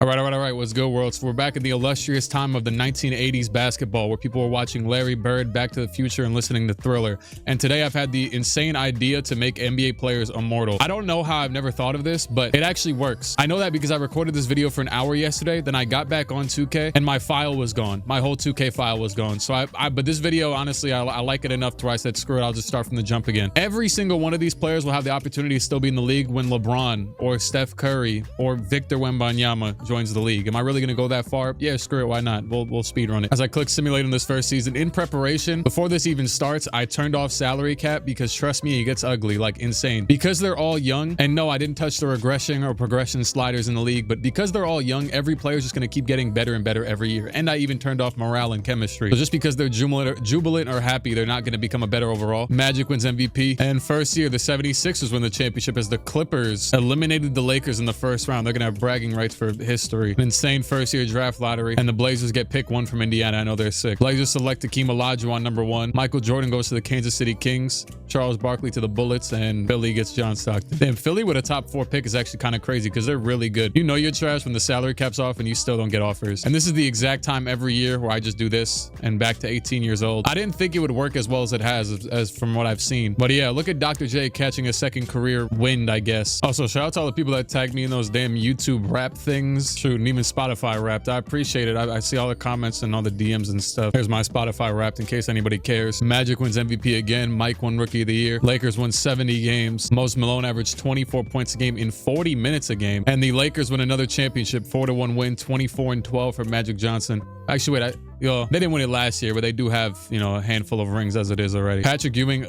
All right. What's good, world? So we're back in the illustrious time of the 1980s basketball, where people were watching Larry Bird, Back to the Future, and listening to Thriller. And today I've had the insane idea to make NBA players immortal. I don't know how I've never thought of this, but it actually works. I know that because I recorded this video for an hour yesterday, then I got back on 2K and my file was gone. My whole 2K file was gone. So but this video, honestly, I like it enough to where I said, screw it, I'll just start from the jump again. Every single one of these players will have the opportunity to still be in the league when LeBron or Steph Curry or Victor Wembanyama joins the league. Am I really gonna go that far? Yeah, screw it, why not? We'll speed run it. As I click simulate on this first season, in preparation, before this even starts, I turned off salary cap because trust me, it gets ugly, like insane. Because they're all young, and no, I didn't touch the regression or progression sliders in the league, but because they're all young, every player is just gonna keep getting better and better every year. And I even turned off morale and chemistry. So just because they're jubilant or happy, they're not gonna become a better overall. Magic wins MVP. And first year, the 76ers win the championship as the Clippers eliminated the Lakers in the first round. They're gonna have bragging rights for history. An insane first year draft lottery, and the Blazers get pick 1 from Indiana. I know they're sick. Blazers select Hakeem Olajuwon #1. Michael Jordan goes to the Kansas City Kings. Charles Barkley to the Bullets, and Philly gets John Stockton. Damn, Philly with a top 4 pick is actually kind of crazy because they're really good. You know you're trash when the salary cap's off and you still don't get offers. And this is the exact time every year where I just do this and back to 18 years old. I didn't think it would work as well as it has, as from what I've seen. But yeah, look at Dr. J catching a second career win, I guess. Also, shout out to all the people that tagged me in those damn YouTube rap things. Shoot, and even Spotify rapped. I appreciate it. I see all the comments and all the DMs and stuff. Here's my Spotify wrapped in case anybody cares. Magic wins MVP again. Mike won Rookie of the Year. Lakers won 70 games. Mose Malone averaged 24 points a game in 40 minutes a game. And the Lakers win another championship, 4-1 win, 24-12 for Magic Johnson. Actually, wait, they didn't win it last year, but they do have, you know, a handful of rings as it is already. Patrick Ewing,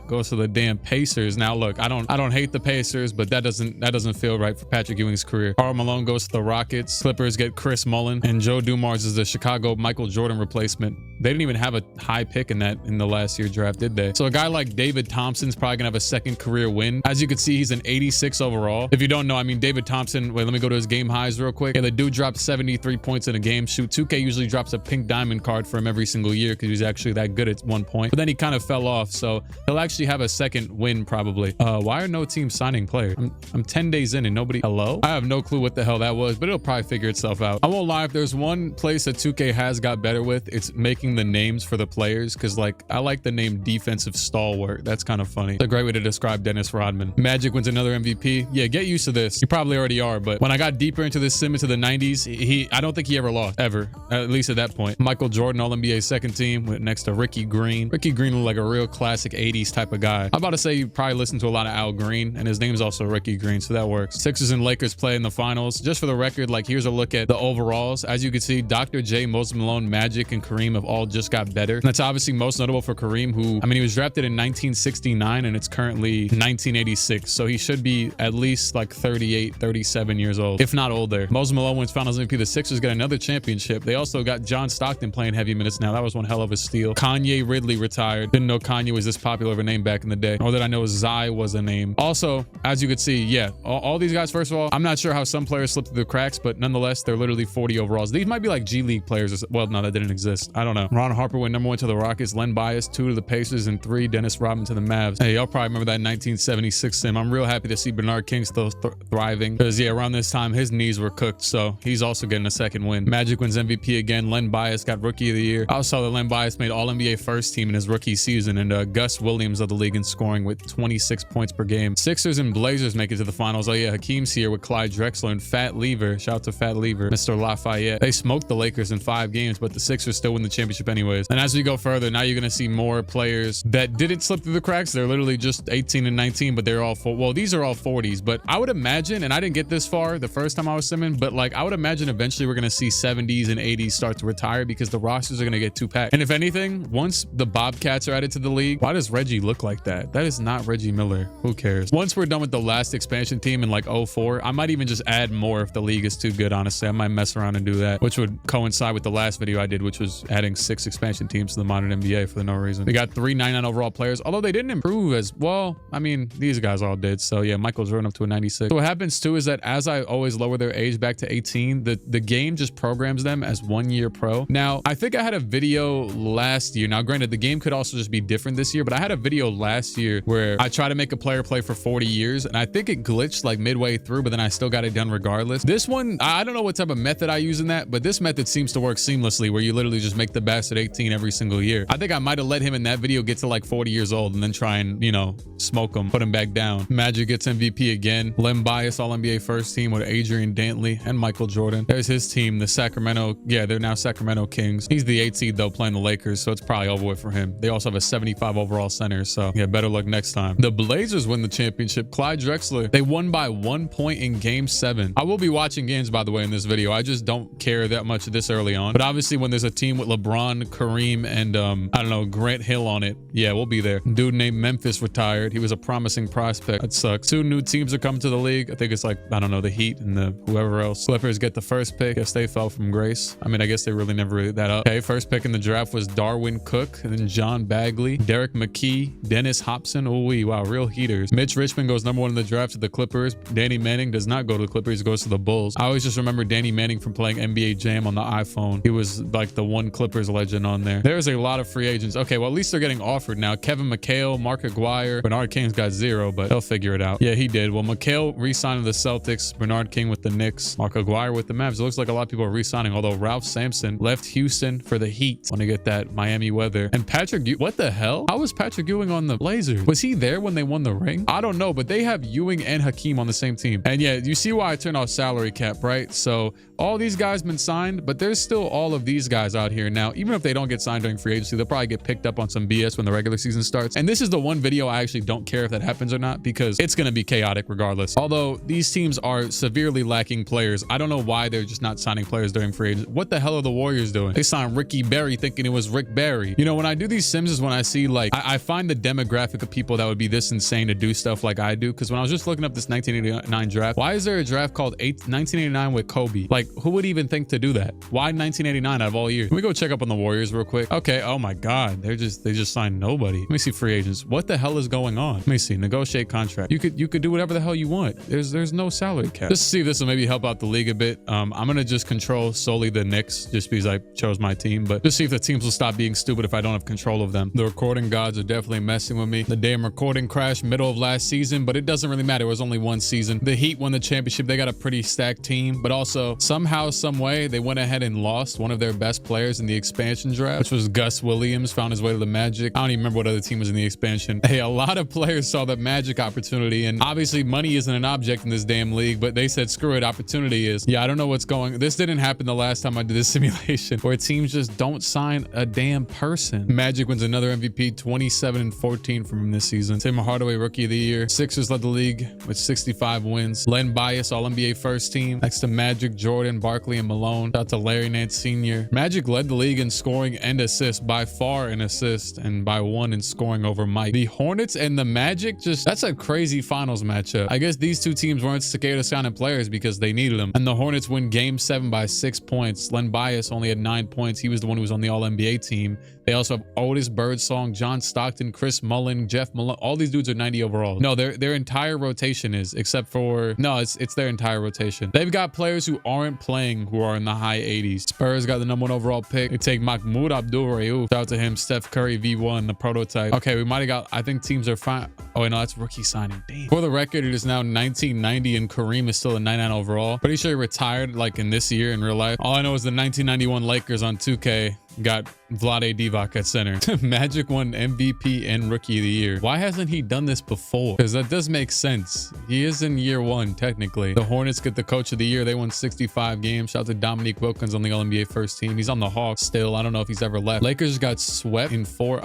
goes to the damn Pacers. Now look, I don't hate the Pacers, but that doesn't feel right for Patrick Ewing's career. Karl Malone goes to the Rockets. Clippers get Chris Mullin, and Joe Dumars is the Chicago Michael Jordan replacement. They didn't even have a high pick in the last year draft, did they? So a guy like David Thompson's probably gonna have a second career win. As you can see, he's an 86 overall. If you don't know, I mean, David Thompson, wait, let me go to his game highs real quick. Yeah, the dude dropped 73 points in a game. Shoot, 2K usually drops a pink diamond card for him every single year because he's actually that good at one point. But then he kind of fell off, so he'll actually have a second win probably. Why are no teams signing players? I'm 10 days in and nobody. Hello? I have no clue what the hell that was, but it'll probably figure itself out. I won't lie, if there's one place that 2K has got better with, it's making the names for the players, because like I like the name defensive stalwart. That's kind of funny. It's a great way to describe Dennis Rodman. Magic wins another MVP. Yeah, get used to this. You probably already are, but when I got deeper into this sim into the 90s, I don't think he ever lost, ever, at least at that point. Michael Jordan, All-NBA second team, went next to Ricky Green. Ricky Green looked like a real classic 80s type of guy. I'm about to say you probably listened to a lot of Al Green, and his name is also Ricky Green, so that works. Sixers and Lakers play in the finals. Just for the record, like, here's a look at the overalls. As you can see, Dr. J, Mose Malone, Magic, and Kareem have all just got better. And that's obviously most notable for Kareem, who, I mean, he was drafted in 1969 and it's currently 1986. So he should be at least like 38, 37 years old, if not older. Mose Malone wins finals MVP. The Sixers got another championship. They also got John Stockton playing heavy minutes now. That was one hell of a steal. Kanye Ridley retired. Didn't know Kanye was this popular of a name back in the day. Or that I know Zai was a name. Also, as you could see, yeah, all these guys, first of all, I'm not sure how some players slipped through the cracks, but nonetheless, they're literally 40 overalls. These might be like G League players. Well, no, that didn't exist. I don't know. Ron Harper went #1 to the Rockets, Len Bias 2 to the Pacers, and 3 Dennis Rodman to the Mavs. Hey, y'all probably remember that 1976 sim. I'm real happy to see Bernard King still thriving, because yeah, around this time his knees were cooked, so he's also getting a second win. Magic wins MVP again. Len Bias got Rookie of the Year. I also saw that Len Bias made All-NBA first team in his rookie season, and Gus Williams of the league in scoring with 26 points per game. Sixers and Blazers make it to the finals. Oh yeah, Hakeem's here with Clyde Drexler and Fat Lever. Shout out to Fat Lever, Mr. Lafayette. They smoked the Lakers in 5 games, but the Sixers still win the championship anyways. And as we go further, now you're gonna see more players that didn't slip through the cracks. They're literally just 18 and 19, but they're all well, these are all 40s. But I would imagine, and I didn't get this far the first time I was simming, but like I would imagine eventually we're gonna see 70s and 80s start to retire because the rosters are gonna get too packed. And if anything, once the Bobcats are added to the league, why does Reggie look like that? That is not Reggie Miller. Who cares? Once we're done with the last expansion team in like 04, I might even just add more if the league is too good. Honestly, I might mess around and do that, which would coincide with the last video I did, which was adding 6 expansion teams to the modern NBA for no reason. They got 3 99 overall players, although they didn't improve as well. I mean, these guys all did. So yeah, Michael Jordan up to a 96. So what happens too is that as I always lower their age back to 18, the game just programs them as 1 year pro. Now, I think I had a video last year. Now, granted, the game could also just be different this year, but I had a video last year where I tried to make a player play for 40 years, and I think it glitched like midway through, but then I still got it done regardless. This one, I don't know what type of method I use in that, but this method seems to work seamlessly, where you literally just make the bastard 18 every single year. I think I might have let him in that video get to like 40 years old and then try and, you know, smoke him, put him back down. Magic gets MVP again. Len Bias All-NBA first team with Adrian Dantley and Michael Jordan. There's his team, the Sacramento. Yeah, they're now Sacramento Kings. He's the 8th seed though, playing the Lakers, so it's probably over with for him. They also have a 75 overall center, so yeah, better luck next time. The Blazers win the championship. Clyde Drexler, they won by 1 point in game 7. I will be watching games, by the way, in this video. I just don't care that much this early on, but obviously when there's a team with LeBron, Kareem, and I don't know, Grant Hill on it, yeah, we'll be there. Dude named Memphis retired. He was a promising prospect. That sucks. 2 new teams are coming to the league. I think it's like, I don't know, the Heat and the whoever else. Clippers get the first pick. Guess they fell from grace. I mean, I guess they really never really that up. Okay, first pick in the draft was Darwin Cook, and then John Bagley, Derek McKee, Dennis Hobson. Oh, wow, real heaters. Mitch Richmond goes #1 in the draft to the Clippers. Danny Manning does not go to the Clippers, he goes to the Bulls. I always just remember Danny Manning from playing NBA Jam on the iPhone. He was like the one Clippers legend on there. There's a lot of free agents. Okay, well, at least they're getting offered now. Kevin McHale, Mark Aguirre, Bernard King's got 0, but they'll figure it out. Yeah, he did. Well, McHale re-signed with the Celtics, Bernard King with the Knicks, Mark Aguirre with the Mavs. It looks like a lot of people are re-signing, although Ralph Sampson left Houston for the Heat. Want to get that Miami weather. And Patrick, what the hell? How was Patrick Ewing on the Blazers? Was he there when they won the ring? I don't know, but they have Ewing and Hakeem on the same team. And yeah, you see why I turned off salary cap, right? So all these guys been signed, but there's still all of these guys out here now. Even if they don't get signed during free agency, they'll probably get picked up on some BS when the regular season starts. And this is the one video I actually don't care if that happens or not, because it's going to be chaotic regardless. Although these teams are severely lacking players. I don't know why they're just not signing players during free agency. What the hell are the Warriors doing? They signed Ricky Berry thinking it was Rick Barry. You know, when I do these sims is when I see like, I find the demographic of people that would be this insane to do stuff like I do. Because when I was just looking up this 1989 draft, why is there a draft called 1989 with Kobe? Like, who would even think to do that? Why 1989 out of all years? Let me go check up on the Warriors real quick. Okay, oh my God, they just signed nobody. Let me see free agents. What the hell is going on? Let me see, negotiate contract. You could do whatever the hell you want. There's no salary cap. Just to see if this will maybe help out the league a bit. I'm gonna just control solely the Knicks just because I chose my team, but just see if the teams will stop being stupid if I don't have control of them. The recording gods are definitely messing with me. The damn recording crashed middle of last season, but it doesn't really matter. It was only 1 season. The Heat won the championship. They got a pretty stacked team, but also somehow, some way, they went ahead and lost one of their best players in the expansion draft, which was Gus Williams, found his way to the Magic. I don't even remember what other team was in the expansion. Hey, a lot of players saw the Magic opportunity, and obviously money isn't an object in this damn league, but they said, screw it, opportunity is. Yeah, I don't know what's going. This didn't happen the last time I did this simulation, where teams just don't sign a damn person. Magic wins another MVP, 27-14 from this season. Tim Hardaway, Rookie of the Year. Sixers led the league with 65 wins. Len Bias, All-NBA first team. Next to Magic, Jordan, Barkley, and Malone. Shout out to Larry Nance Sr. Magic led the league in scoring and assists, by far in assists, and by 1 in scoring over Mike. The Hornets and the Magic, that's a crazy finals matchup. I guess these two teams weren't scared of signing players because they needed them. And the Hornets win game 7 by 6 points. Len Bias only had 9 points. He was the one who was on the All-NBA team. They also have Otis Birdsong, John Stockton, Chris Mullin, Jeff Malone. All these dudes are 90 overall. No, their entire rotation is, except for, no, it's their entire rotation. They've got players who aren't playing who are in the high 80s. Spurs got the #1 overall pick. They take Mahmoud Abdul-Rauf. Shout out to him. Steph Curry, V1, the prototype. Okay, we might have got, I think teams are fine. Oh, no, that's rookie signing. Damn. For the record, it is now 1990 and Kareem is still a 99 overall. Pretty sure he retired like in this year in real life. All I know is the 1991 Lakers on 2K got Vlade Divac at center. Magic won MVP and Rookie of the Year. Why hasn't he done this before? Because that does make sense. He is in year 1, technically. The Hornets get the Coach of the Year. They won 65 games. Shout out to Dominique Wilkins on the All-NBA first team. He's on the Hawks still. I don't know if he's ever left. Lakers got swept in 4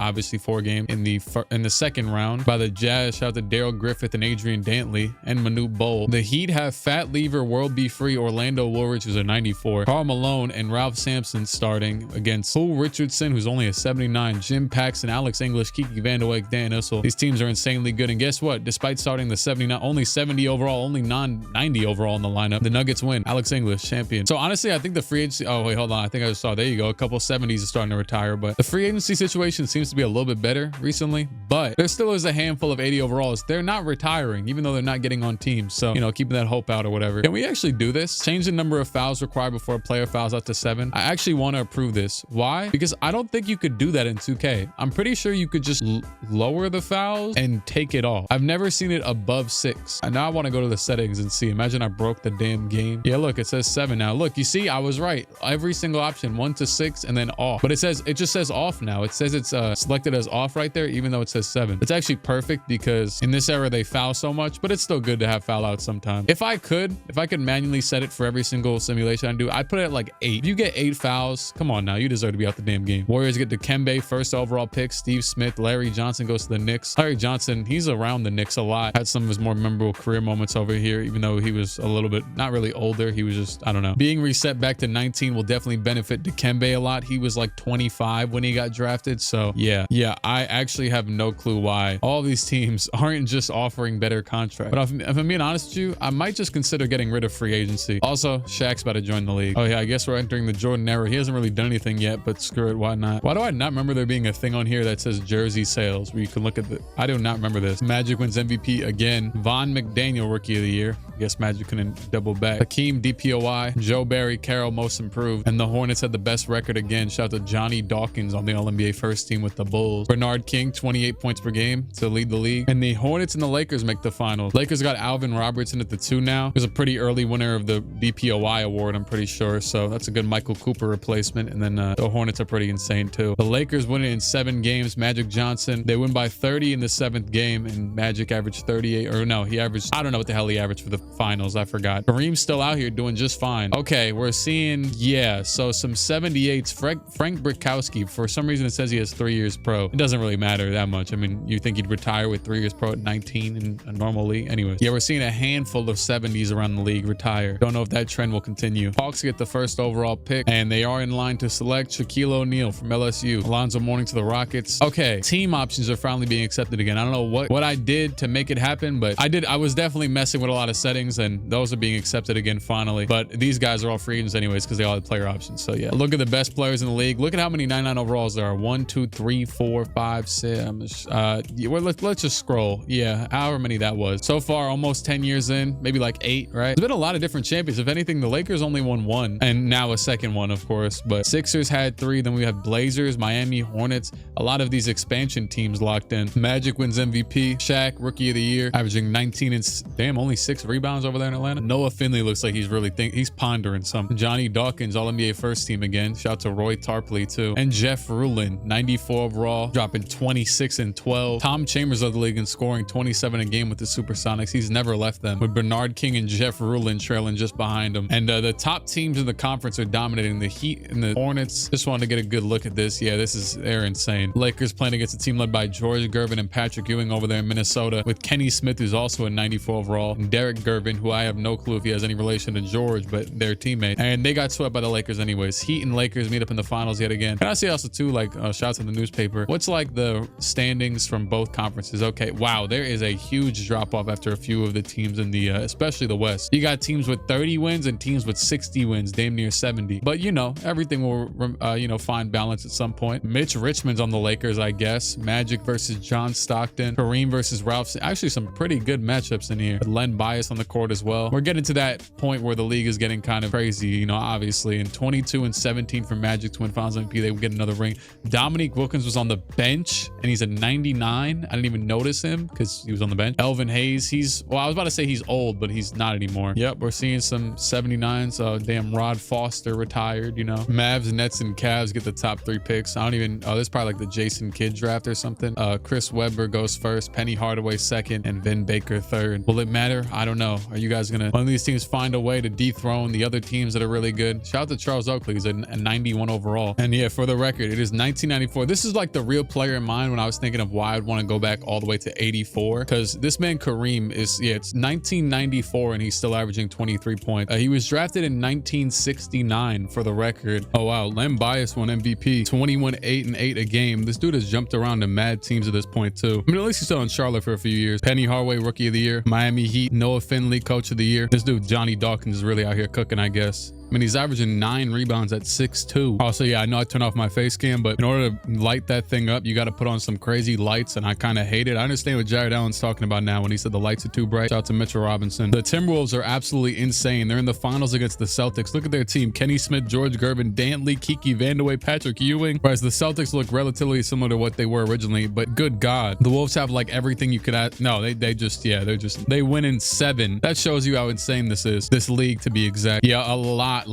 games in the second round by the Jazz. Shout out to Daryl Griffith and Adrian Dantley and Manute Bol. The Heat have Fat Lever, World Be Free, Orlando Woolridge, who's a 94, Karl Malone, and Ralph Sampson starting against Paul Richardson, who's only a 79, Jim Paxson, Alex English, Kiki Van de Wijk, Dan Issel. These teams are insanely good. And guess what? Despite starting the 79, only 70 overall, only 90 overall in the lineup, the Nuggets win. Alex English, champion. So honestly, I think the free agency, oh wait, hold on. I think I just saw, there you go. A couple 70s are starting to retire, but the free agency situation seems to be a little bit better recently, but there still is a handful of 80 overalls. They're not retiring, even though they're not getting on teams. So, you know, keeping that hope out or whatever. Can we actually do this? Change the number of fouls required before a player fouls out to 7. I actually want to approve this. Why? Because I don't think you could do that in 2K. I'm pretty sure you could just lower the fouls and take it off. I've never seen it above 6. And now I want to go to the settings and see. Imagine I broke the damn game. Yeah, look, it says 7 now. Look, you see, I was right. Every single option, 1 to 6 and then off. But it just says off now. It says it's selected as off right there, even though it says 7. It's actually perfect because in this era they foul so much, but it's still good to have foul out sometimes. If I could manually set it for every single simulation I do, I'd put it at like 8. If you get 8 fouls, come on now, you deserve to be out the damn game. Warriors get Dikembe, first overall pick. Steve Smith, Larry Johnson goes to the Knicks. Larry Johnson, he's around the Knicks a lot. Had some of his more memorable career moments over here, even though he was a little bit, not really older. He was just, I don't know. Being reset back to 19 will definitely benefit Dikembe a lot. He was like 25 when he got drafted. So yeah, I actually have no clue why all these teams aren't just offering better contracts. But if I'm being honest with you, I might just consider getting rid of free agency. Also, Shaq's about to join the league. Oh yeah, I guess we're entering the Jordan era. He hasn't really done anything yet, but screw it, why not? Why do I not remember there being a thing on here that says jersey sales where you can look at the, I do not remember this. Magic wins MVP again. Von McDaniel, rookie of the year. I guess Magic couldn't double back. Hakeem, DPOY. Joe Barry, Carroll, most improved. And the Hornets had the best record again. Shout out to Johnny Dawkins on the All-NBA first team with the Bulls. Bernard King, 28 points per game to lead the league. And the Hornets and the Lakers make the finals. Lakers got Alvin Robertson at the 2 now. He was a pretty early winner of the DPOY award, I'm pretty sure. So that's a good Michael Cooper replacement. And then the Hornets are pretty insane too. The Lakers win it in 7 games. Magic Johnson, they win by 30 in the 7th game, and Magic averaged 38, or no, he averaged, I don't know what the hell he averaged for the finals. I forgot. Kareem's still out here doing just fine. Okay, we're seeing, yeah, so some 78s. Frank Brickowski, for some reason it says he has 3 years pro. It doesn't really matter that much. I mean, you think he'd retire with 3 years pro at 19 in a normal league? Anyways, yeah, we're seeing a handful of 70s around the league retire. Don't know if that trend will continue. Hawks get the first overall pick, and they are in line to select Shaquille O'Neal from LSU. Alonzo Mourning to the Rockets. Okay, team options are finally being accepted again. I don't know what I did to make it happen, but I was definitely messing with a lot of settings, and those are being accepted again finally. But these guys are all free agents anyways because they all have player options. So yeah, look at the best players in the league. Look at how many 99 overalls there are. 1, 2, 3, 4, 5, 6. Well, let's just scroll. Yeah, however many that was. So far, almost 10 years in, maybe like 8, right? There's been a lot of different champions. If anything, the Lakers only won 1, and now a second one, of course. But Sixers had 3. Then we have Blazers, Miami, Hornets. A lot of these expansion teams locked in. Magic wins MVP. Shaq, rookie of the year, averaging 19 and damn, only 6 rebounds over there in Atlanta. Noah Finley looks like he's really he's pondering something. Johnny Dawkins, All-NBA first team again. Shout out to Roy Tarpley too. And Jeff Ruland, 94 overall, dropping 26 and 12. Tom Chambers of the league and scoring 27 a game with the Supersonics. He's never left them, with Bernard King and Jeff Ruland trailing just behind him. And the top teams in the conference are dominating. The Heat and the Hornets. Just wanted to get a good look at this. Yeah, they're insane. Lakers playing against a team led by George Gervin and Patrick Ewing over there in Minnesota, with Kenny Smith, who's also a 94 overall, and Derek Gervin, who I have no clue if he has any relation to George, but they're teammates. And they got swept by the Lakers anyways. Heat and Lakers meet up in the finals yet again. And I see also too, like, shouts in the newspaper. What's like the standings from both conferences? Okay, wow, there is a huge drop off after a few of the teams in the, especially the West. You got teams with 30 wins and teams with 60 wins, damn near 70. But you know, everything will, you know, find balance at some point. Mitch Richmond's on the Lakers, I guess. Magic versus John Stockton. Kareem versus Ralph. Actually, some pretty good matchups in here. Len Bias on the court as well. We're getting to that point where the league is getting kind of crazy, you know, obviously. And 22 and 17 for Magic to win Finals MVP. They would get another ring. Dominique Wilkins was on the bench, and he's a 99. I didn't even notice him because he was on the bench. Elvin Hayes, well, I was about to say he's old, but he's not anymore. Yep, we're seeing some 79s. Damn, Rod Foster retired, you know. Mavs, Nets, and Cavs get the top 3 picks. I don't even, this is probably like the Jason Kidd draft or something. Chris Webber goes first, Penny Hardaway second, and Vin Baker third. Will it matter? I don't know. know. Are you guys gonna, one of these teams, find a way to dethrone the other teams that are really good? Shout out to Charles Oakley. He's a 91 overall. And yeah, for the record, it is 1994. This is like the real player in mind when I was thinking of why I'd want to go back all the way to 84, because this man Kareem is, yeah, it's 1994 and he's still averaging 23 points. He was drafted in 1969 for the record. Oh wow, Len Bias won MVP, 21, 8 and 8 a game. This dude has jumped around to mad teams at this point too. I mean, at least he's still in Charlotte for a few years. Penny Hardaway, Rookie of the Year. Miami Heat, Noah Finley, Coach of the Year. This dude Johnny Dawkins is really out here cooking, I guess. I mean, he's averaging 9 rebounds at 6'2". Also, yeah, I know I turned off my face cam, but in order to light that thing up, you got to put on some crazy lights, and I kind of hate it. I understand what Jared Allen's talking about now when he said the lights are too bright. Shout out to Mitchell Robinson. The Timberwolves are absolutely insane. They're in the finals against the Celtics. Look at their team. Kenny Smith, George Gervin, Dantley, Kiki Vandeweghe, Patrick Ewing. Whereas the Celtics look relatively similar to what they were originally, but good God. The Wolves have like everything you could add. No, they just, yeah, they win in 7. That shows you how insane this is. This league, to be exact. Yeah, a lot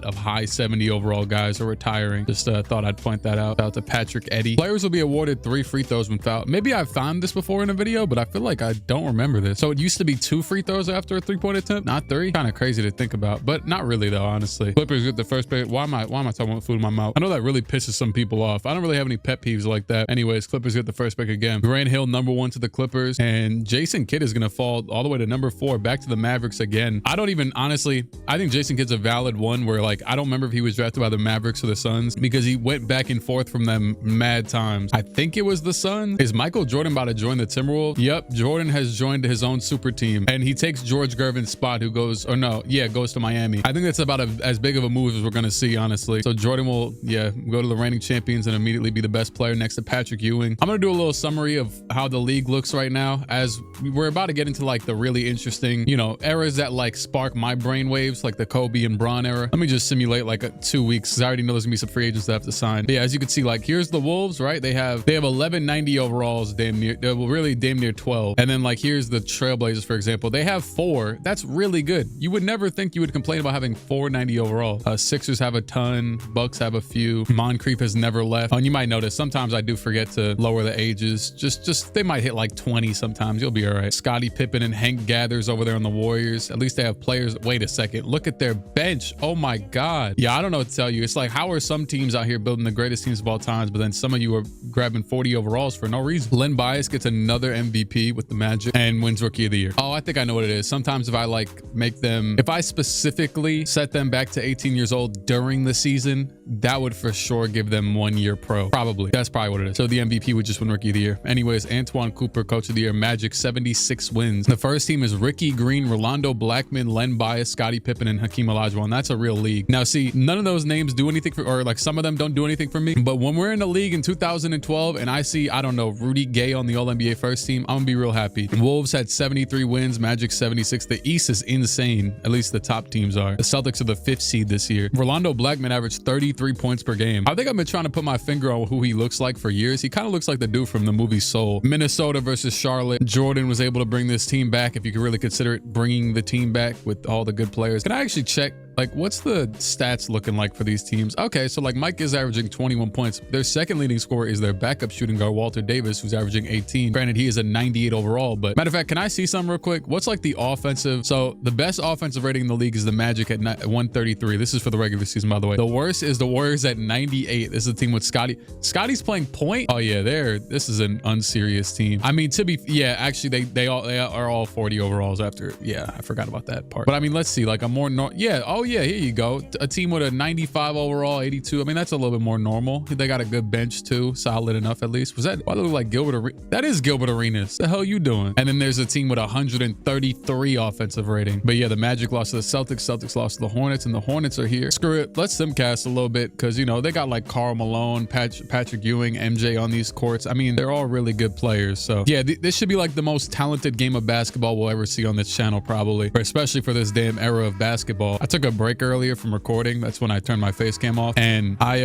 of high 70 overall guys are retiring. Just thought I'd point that out. Shout out to Patrick Eddy. Players will be awarded 3 free throws when fouled. Maybe I've found this before in a video, but I feel like I don't remember this. So it used to be 2 free throws after a 3-point attempt, not 3. Kind of crazy to think about, but not really though, honestly. Clippers get the first pick. Why am I talking about food in my mouth? I know that really pisses some people off. I don't really have any pet peeves like that. Anyways, Clippers get the first pick again. Grant Hill, #1 to the Clippers, and Jason Kidd is gonna fall all the way to #4, back to the Mavericks again. I don't even, honestly, I think Jason Kidd's a valid one where like, I don't remember if he was drafted by the Mavericks or the Suns because he went back and forth from them mad times. I think it was the Suns. Is Michael Jordan about to join the Timberwolves? Yep, Jordan has joined his own super team, and he takes George Gervin's spot, who goes, or no, yeah, goes to Miami. I think that's about as big of a move as we're gonna see, honestly. So Jordan will, yeah, go to the reigning champions and immediately be the best player next to Patrick Ewing. I'm gonna do a little summary of how the league looks right now, as we're about to get into like the really interesting, you know, eras that like spark my brain waves, like the Kobe and Bron era. Let me just simulate like 2 weeks, because I already know there's gonna be some free agents that have to sign. But yeah, as you can see, like here's the Wolves, right? They have 1190 overalls, damn near, well, really damn near 12. And then like here's the Trailblazers, for example. They have 4. That's really good. You would never think you would complain about having 490 overall. Sixers have a ton, Bucks have a few. Moncrief has never left. And you might notice sometimes I do forget to lower the ages. Just they might hit like 20 sometimes. You'll be all right. Scottie Pippen and Hank Gathers over there on the Warriors. At least they have players. Wait a second. Look at their bench. Oh my God. Yeah, I don't know what to tell you. It's like, how are some teams out here building the greatest teams of all times, but then some of you are grabbing 40 overalls for no reason? Len Bias gets another MVP with the Magic and wins Rookie of the Year. Oh, I think I know what it is. Sometimes if I like make them, if I specifically set them back to 18 years old during the season, that would for sure give them 1 year pro. Probably. That's probably what it is. So the MVP would just win Rookie of the Year. Anyways, Antoine Cooper, Coach of the Year, Magic, 76 wins. The first team is Ricky Green, Rolando Blackman, Len Bias, Scottie Pippen, and Hakeem Olajuwon. That's a real league. Now see, none of those names do anything for, or like some of them don't do anything for me, but when we're in a league in 2012 and I see, I don't know, Rudy Gay on the All-NBA first team, I'm gonna be real happy. Wolves had 73 wins, Magic 76. The East is insane. At least the top teams are. The Celtics are the 5th seed this year. Rolando Blackman averaged 33 points per game. I think I've been trying to put my finger on who he looks like for years. He kind of looks like the dude from the movie Soul. Minnesota versus Charlotte. Jordan was able to bring this team back, if you could really consider it bringing the team back with all the good players. Can I actually check like what's the stats looking like for these teams? Okay, so like Mike is averaging 21 points. Their second leading scorer is their backup shooting guard Walter Davis, who's averaging 18. Granted, he is a 98 overall, but matter of fact, can I see something real quick? What's like the offensive? So the best offensive rating in the league is the Magic at 133. This is for the regular season, by the way. The worst is the Warriors at 98. This is a team with Scottie. Scottie's playing point. Oh yeah, this is an unserious team. I mean, to be, yeah, actually they are all 40 overalls after. Yeah, I forgot about that part. But I mean, let's see, like a more yeah. Oh yeah, here you go. A team with a 95 overall, 82. I mean, that's a little bit more normal. They got a good bench too, solid enough at least. Was that? Why look like Gilbert Arenas? That is Gilbert Arenas. The hell you doing? And then there's a team with 133 offensive rating. But yeah, the Magic lost to the Celtics. Celtics lost to the Hornets, and the Hornets are here. Screw it. Let's simcast a little bit because you know they got like Karl Malone, Patrick Ewing, MJ on these courts. I mean, they're all really good players. So yeah, this should be like the most talented game of basketball we'll ever see on this channel, probably, or especially for this damn era of basketball. I took a break earlier from recording. That's when I turned my face cam off, and I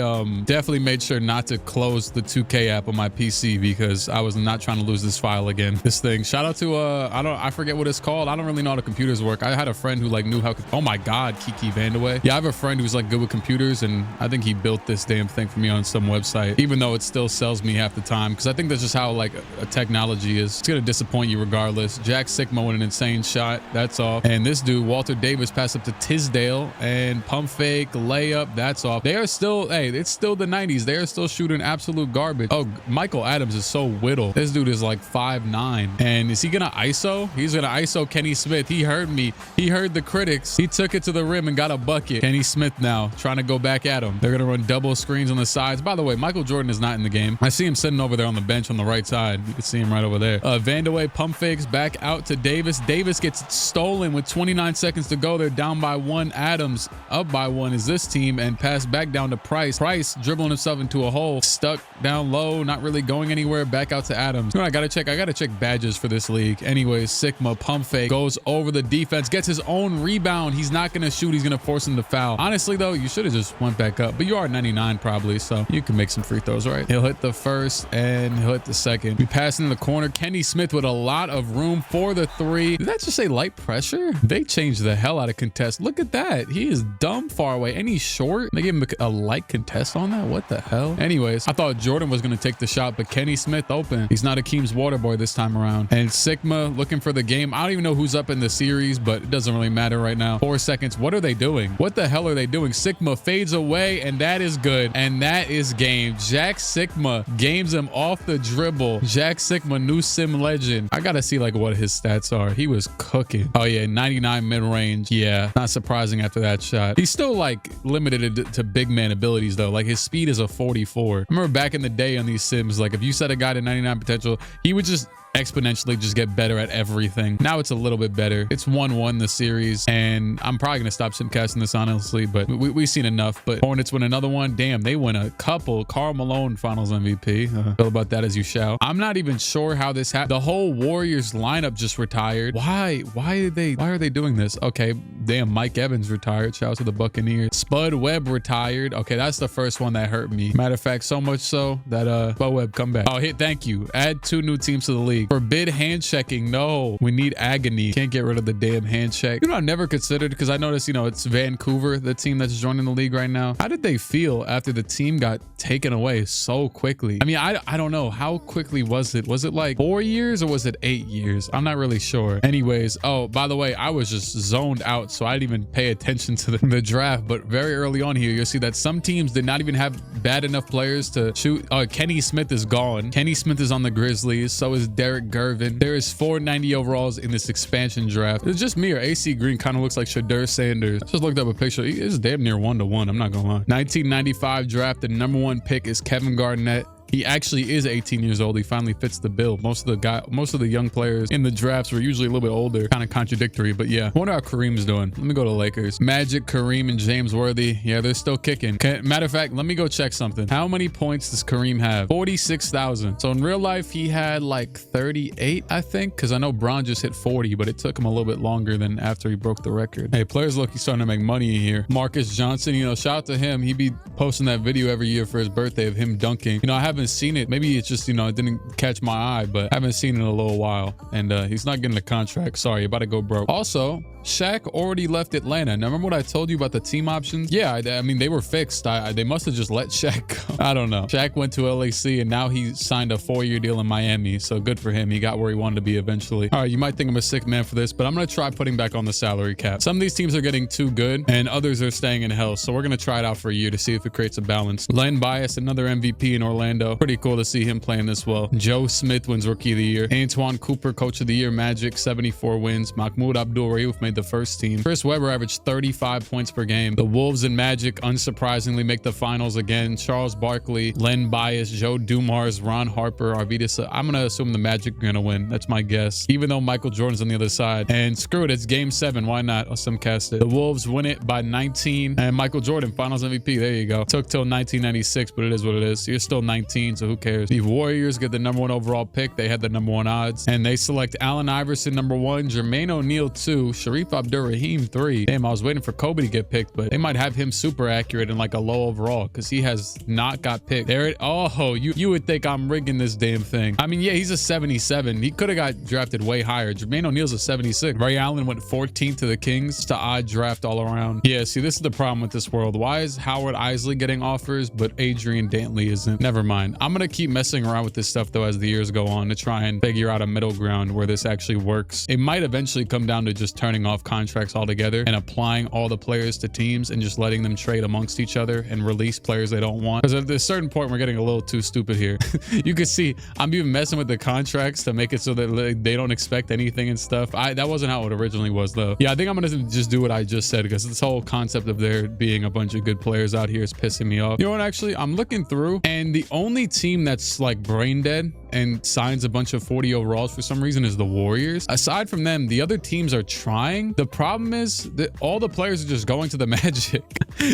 definitely made sure not to close the 2K app on my PC because I was not trying to lose this file again. This thing. Shout out to I forget what it's called. I don't really know how the computers work. I had a friend who like knew how. Oh my God, Kiki Vandaway. Yeah, I have a friend who's like good with computers, and I think he built this damn thing for me on some website, even though it still sells me half the time, because I think that's just how like a technology is. It's gonna disappoint you regardless. Jack Sigma with an insane shot. That's off. And this dude, Walter Davis, passed up to Tisdale and pump fake layup. That's off. They are still, hey, it's still the 90s. They are still shooting absolute garbage. Oh, Michael Adams is so whittle. This dude is like 5'9". And is he gonna ISO? He's gonna ISO Kenny Smith. He heard me. He heard the critics. He took it to the rim and got a bucket. Kenny Smith now trying to go back at him. They're gonna run double screens on the sides. By the way, Michael Jordan is not in the game. I see him sitting over there on the bench on the right side. You can see him right over there. Vandaway pump fakes back out to Davis. Davis gets stolen with 29 seconds to go. They're down by 1. Adams up by 1 is this team, and pass back down to Price. Price dribbling himself into a hole, stuck down low, not really going anywhere. Back out to Adams. You know, I gotta check badges for this league. Anyways, Sigma pump fake goes over the defense, gets his own rebound. He's not gonna shoot. He's gonna force him to foul. Honestly though, you should have just went back up, but you are 99 probably, so you can make some free throws, right? He'll hit the first and he'll hit the second. We pass in the corner. Kenny Smith with a lot of room for the 3. Did that just say light pressure? They changed the hell out of contest. Look at that. He is dumb far away, and he's short. They gave him a light contest on that. What the hell? Anyways, I thought Jordan was gonna take the shot, but Kenny Smith open. He's not Akeem's water boy this time around. And Sigma looking for the game. I don't even know who's up in the series, but it doesn't really matter right now. 4 seconds. What are they doing? What the hell are they doing? Sigma fades away, and that is good. And that is game. Jack Sigma games him off the dribble. Jack Sigma, new sim legend. I gotta see like what his stats are. He was cooking. Oh yeah, 99 mid-range. Yeah, not surprising after that shot. He's still like limited to big man abilities though. Like his speed is a 44. I remember back in the day on these sims, like if you set a guy to 99 potential, he would just exponentially just get better at everything. Now it's a little bit better. It's 1-1 the series, and I'm probably gonna stop simcasting this honestly, but we've seen enough. But Hornets win another one. Damn, they win a couple. Karl Malone finals MVP. Feel about that as you shall. I'm not even sure how this happened. The whole Warriors lineup just retired. Why are they doing this? Okay, damn, Mike Evans retired. Shout out to the Buccaneers. Spud Webb retired. Okay, that's the first one that hurt me. Matter of fact, so much so that Spud Webb come back. Oh, thank you. Add 2 new teams to the league. Forbid hand checking. No, we need agony. Can't get rid of the damn hand check. You know, I never considered, because I noticed, you know, it's Vancouver, the team that's joining the league right now. How did they feel after the team got taken away so quickly? I mean, I don't know. How quickly was it? Was it like 4 years or was it 8 years? I'm not really sure. Anyways, oh, by the way, I was just zoned out, so I didn't even pay attention to the draft. But very early on here, you'll see that some teams did not even have bad enough players to shoot. Kenny Smith is gone. Kenny Smith is on the Grizzlies. So is Derek Gervin. There is 490 overalls in this expansion draft. It's just me, or AC Green kind of looks like Shadur Sanders. I just looked up a picture. He is damn near 1-to-1. I'm not gonna lie. 1995 draft. The #1 pick is Kevin Garnett. He actually is 18 years old. He finally fits the bill. Most of the young players in the drafts were usually a little bit older. Kind of contradictory, but yeah. I wonder how Kareem's doing. Let me go to Lakers. Magic, Kareem, and James Worthy. Yeah, they're still kicking. Okay, matter of fact, let me go check something. How many points does Kareem have? 46,000. So in real life, he had like 38, I think, because I know Bron just hit 40, but it took him a little bit longer than after he broke the record. Hey, players look, he's starting to make money in here. Marcus Johnson, you know, shout out to him. He be posting that video every year for his birthday of him dunking. You know, I haven't seen it. Maybe it's just, you know, it didn't catch my eye, but I haven't seen it in a little while. And he's not getting a contract. Sorry, about to go broke. Also, Shaq already left Atlanta. Now, remember what I told you about the team options? Yeah, I mean, they were fixed. They must have just let Shaq go. I don't know. Shaq went to LAC, and now he signed a 4-year deal in Miami. So good for him. He got where he wanted to be eventually. All right, you might think I'm a sick man for this, but I'm going to try putting back on the salary cap. Some of these teams are getting too good, and others are staying in hell. So we're going to try it out for a year to see if it creates a balance. Len Bias, another MVP in Orlando. Pretty cool to see him playing this well. Joe Smith wins Rookie of the Year. Antoine Cooper, Coach of the Year, Magic, 74 wins. Mahmoud Abdul-Rauf made the first team. Chris Webber averaged 35 points per game. The Wolves and Magic, unsurprisingly, make the finals again. Charles Barkley, Len Bias, Joe Dumars, Ron Harper, Arvidas. I'm going to assume the Magic are going to win. That's my guess. Even though Michael Jordan's on the other side. And screw it, it's game 7. Why not? I'll simcast it. The Wolves win it by 19. And Michael Jordan, finals MVP. There you go. Took till 1996, but it is what it is. You're still 19, so who cares? The Warriors get the #1 overall pick. They had the #1 odds. And they select Allen Iverson #1, Jermaine O'Neal 2, Sharif Sharif Abdurrahim 3. Damn, I was waiting for Kobe to get picked, but they might have him super accurate in like a low overall because he has not got picked. There it. Oh, you would think I'm rigging this damn thing. I mean, yeah, he's a 77. He could have got drafted way higher. Jermaine O'Neal's a 76. Ray Allen went 14th to the Kings. It's an odd draft all around. Yeah, see, this is the problem with this world. Why is Howard Isley getting offers, but Adrian Dantley isn't? Never mind. I'm gonna keep messing around with this stuff though as the years go on to try and figure out a middle ground where this actually works. It might eventually come down to just turning off contracts altogether and applying all the players to teams and just letting them trade amongst each other and release players they don't want. Because at a certain point, we're getting a little too stupid here. You can see I'm even messing with the contracts to make it so that they don't expect anything and stuff. That wasn't how it originally was though. Yeah, I think I'm gonna just do what I just said because this whole concept of there being a bunch of good players out here is pissing me off. You know what, actually, I'm looking through and the only team that's like brain dead and signs a bunch of 40 overalls for some reason is the Warriors. Aside from them, the other teams are trying. The problem is that all the players are just going to the Magic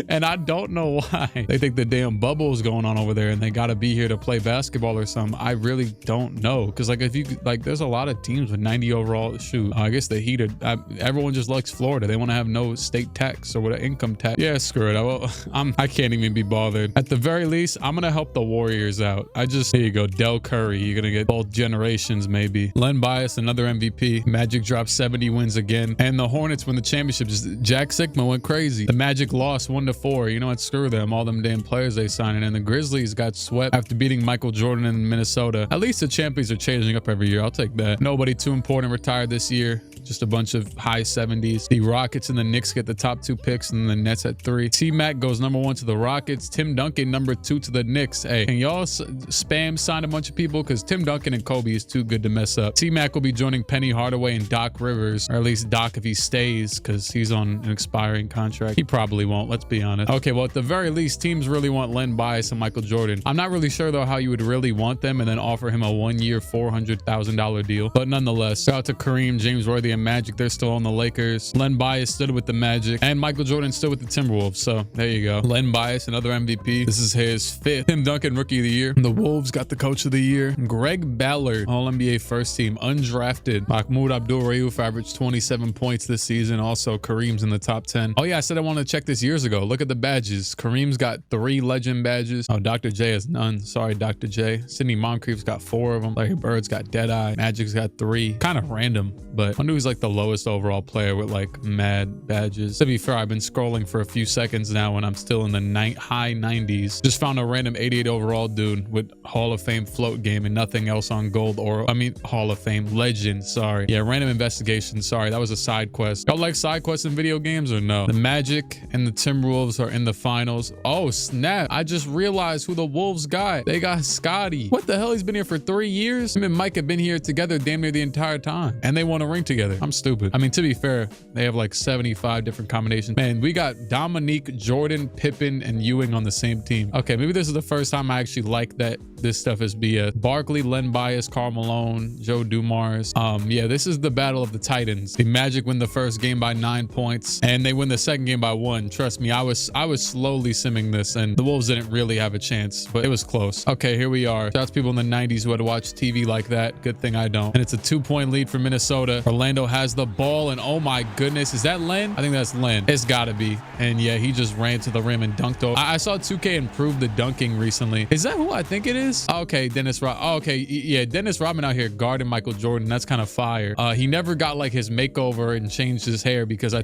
and I don't know why. They think the damn bubble is going on over there and they got to be here to play basketball or something. I really don't know because like if you like there's a lot of teams with 90 overall. Shoot, I guess the Heat are, everyone just likes Florida. They want to have no state tax or what, income tax. Yeah, screw it. I can't even be bothered. At the very least, I'm gonna help the Warriors out. Here you go, Del Curry. You're gonna get both generations maybe. Len Bias, another MVP. Magic dropped 70 wins again, and the Hornets win the championship. Jack Sigma went crazy. The Magic lost 1-4. You know what? Screw them. All them damn players they signed, and the Grizzlies got swept after beating Michael Jordan in Minnesota. At least the champions are changing up every year. I'll take that. Nobody too important retired this year. Just a bunch of high 70s. The Rockets and the Knicks get the top 2 picks, and the Nets at 3. T-Mac goes #1 to the Rockets. Tim Duncan #2 to the Knicks. Hey, can y'all spam sign a bunch of people? Because Tim Duncan and Kobe is too good to mess up. T-Mac will be joining Penny Hardaway and Doc Rivers, or at least Doc if he stays, because he's on an expiring contract. He probably won't, let's be honest. Okay, well, at the very least, teams really want Len Bias and Michael Jordan. I'm not really sure, though, how you would really want them and then offer him a 1-year, $400,000 deal. But nonetheless, shout out to Kareem, James Worthy, and Magic. They're still on the Lakers. Len Bias stood with the Magic, and Michael Jordan stood with the Timberwolves. So there you go. Len Bias, another MVP. This is his 5th. Tim Duncan, Rookie of the Year. The Wolves got the Coach of the Year. Greg Ballard, All-NBA first team, undrafted. Mahmoud Abdul-Rauf averaged 27 points this season. Also, Kareem's in the top 10. Oh yeah, I said I wanted to check this years ago. Look at the badges. Kareem's got 3 legend badges. Oh, Dr. J has none. Sorry, Dr. J. Sidney Moncrief's got 4 of them. Larry Bird's got Deadeye. Magic's got 3. Kind of random, but I wonder who's like the lowest overall player with like mad badges. To be fair, I've been scrolling for a few seconds now and I'm still in the high 90s. Just found a random 88 overall dude with Hall of Fame float game and nothing else on gold, or I mean Hall of Fame legend. Sorry. Yeah, random investigation. Sorry, that was a side quest. Y'all like side quests in video games or no? The Magic and the Timberwolves are in the finals. Oh snap, I just realized who the Wolves got. They got Scotty. What the hell? He's been here for 3 years. Him and Mike have been here together damn near the entire time, and they won a ring together. I'm stupid. I mean, to be fair, they have like 75 different combinations. Man, we got Dominique, Jordan, Pippen, and Ewing on the same team. Okay, maybe this is the first time I actually like that this stuff is BS. Barkley, Len Bias, Karl Malone, Joe Dumars. Yeah, this is the battle of the Titans. The Magic win the first game by 9 points, and they win the second game by 1. Trust me, I was slowly simming this, and the Wolves didn't really have a chance, but it was close. Okay, here we are. Shout out to people in the 90s who had to watch TV like that. Good thing I don't. And it's a 2-point lead for Minnesota. Orlando has the ball, and oh my goodness, is that Len? I think that's Len. It's gotta be. And yeah, he just ran to the rim and dunked over. I saw 2K improve the dunking recently. Is that who I think it is? Okay, Dennis Rodman. Oh, okay, yeah, Dennis Rodman out here guarding Michael Jordan. That's kind of fire. He never got like his makeover and changed his hair because I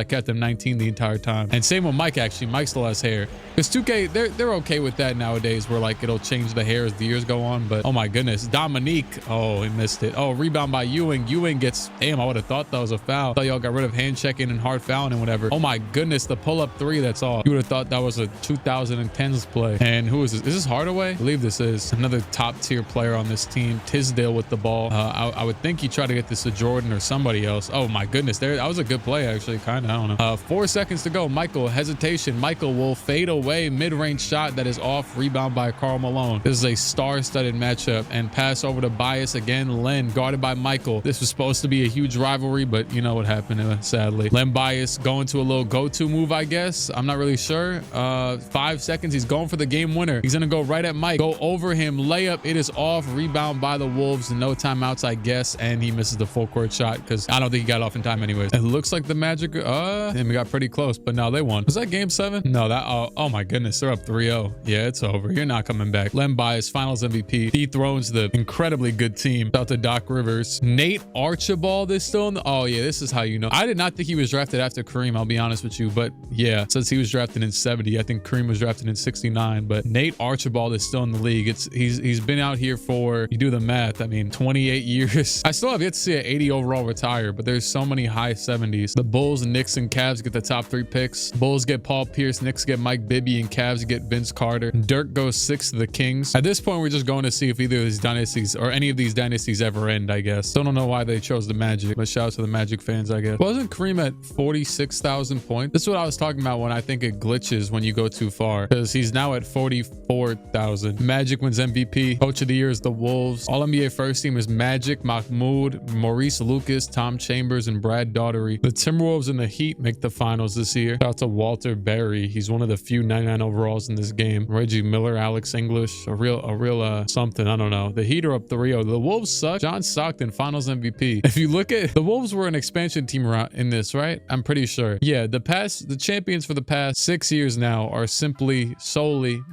kept him 19 the entire time. And same with Mike, actually. Mike still has hair. Because 2K, they're okay with that nowadays where like it'll change the hair as the years go on. But oh my goodness, Dominique. Oh, he missed it. Oh, rebound by Ewing. Ewing gets, damn, I would have thought that was a foul. I thought y'all got rid of hand checking and hard fouling and whatever. Oh my goodness, the pull-up 3, that's all. You would have thought that was a 2010s play. And who is this? Is this Hardaway? I believe this is another top tier player on this team. Tisdale with the ball. I would think he tried to get this to Jordan or somebody else. Oh my goodness, that was a good play actually, kind of. I don't know. 4 seconds to go. Michael, hesitation. Michael will fade away. Mid-range shot that is off. Rebound by Karl Malone. This is a star-studded matchup, and pass over to Bias again. Len guarded by Michael. This was supposed to be a huge rivalry, but you know what happened, sadly. Len Bias going to a little go-to move, I guess. I'm not really sure. 5 seconds. He's going for the game winner. He's gonna go right at Mike. Go over him. Layup. It is off, rebound by the Wolves, no timeouts, I guess, and he misses the full court shot because I don't think he got off in time anyways. It looks like the Magic, and we got pretty close, but no, they won. Was that game 7? No, that, oh my goodness, they're up 3-0. Yeah, it's over. You're not coming back. Len Bias, finals MVP. He throws the incredibly good team. Shout out to Doc Rivers. Nate Archibald is still in the, oh yeah, this is how you know. I did not think he was drafted after Kareem, I'll be honest with you, but yeah, since he was drafted in 70, I think Kareem was drafted in 69, but Nate Archibald is still in the league. He's been out here for, you do the math, I mean, 28 years. I still have yet to see an 80 overall retire, but there's so many high 70s. The Bulls, Knicks, and Cavs get the top 3 picks. Bulls get Paul Pierce, Knicks get Mike Bibby, and Cavs get Vince Carter. Dirk goes 6 to the Kings. At this point, we're just going to see if either of these dynasties or any of these dynasties ever end, I guess. Still don't know why they chose the Magic, but shout out to the Magic fans, I guess. Wasn't Kareem at 46,000 points? This is what I was talking about when I think it glitches when you go too far, because he's now at 44,000. Magic wins MVP. Coach of the year is the Wolves. All NBA first team is Magic, Mahmoud, Maurice Lucas, Tom Chambers, and Brad Daugherty. The Timberwolves and the Heat make the finals this year. Shout out to Walter Berry. He's one of the few 99 overalls in this game. Reggie Miller, Alex English, a real something. I don't know. The Heat are up 3-0. The Wolves suck. John Stockton, finals MVP. If you look at, the Wolves were an expansion team in this, right? I'm pretty sure. Yeah, the champions for the past 6 years now are solely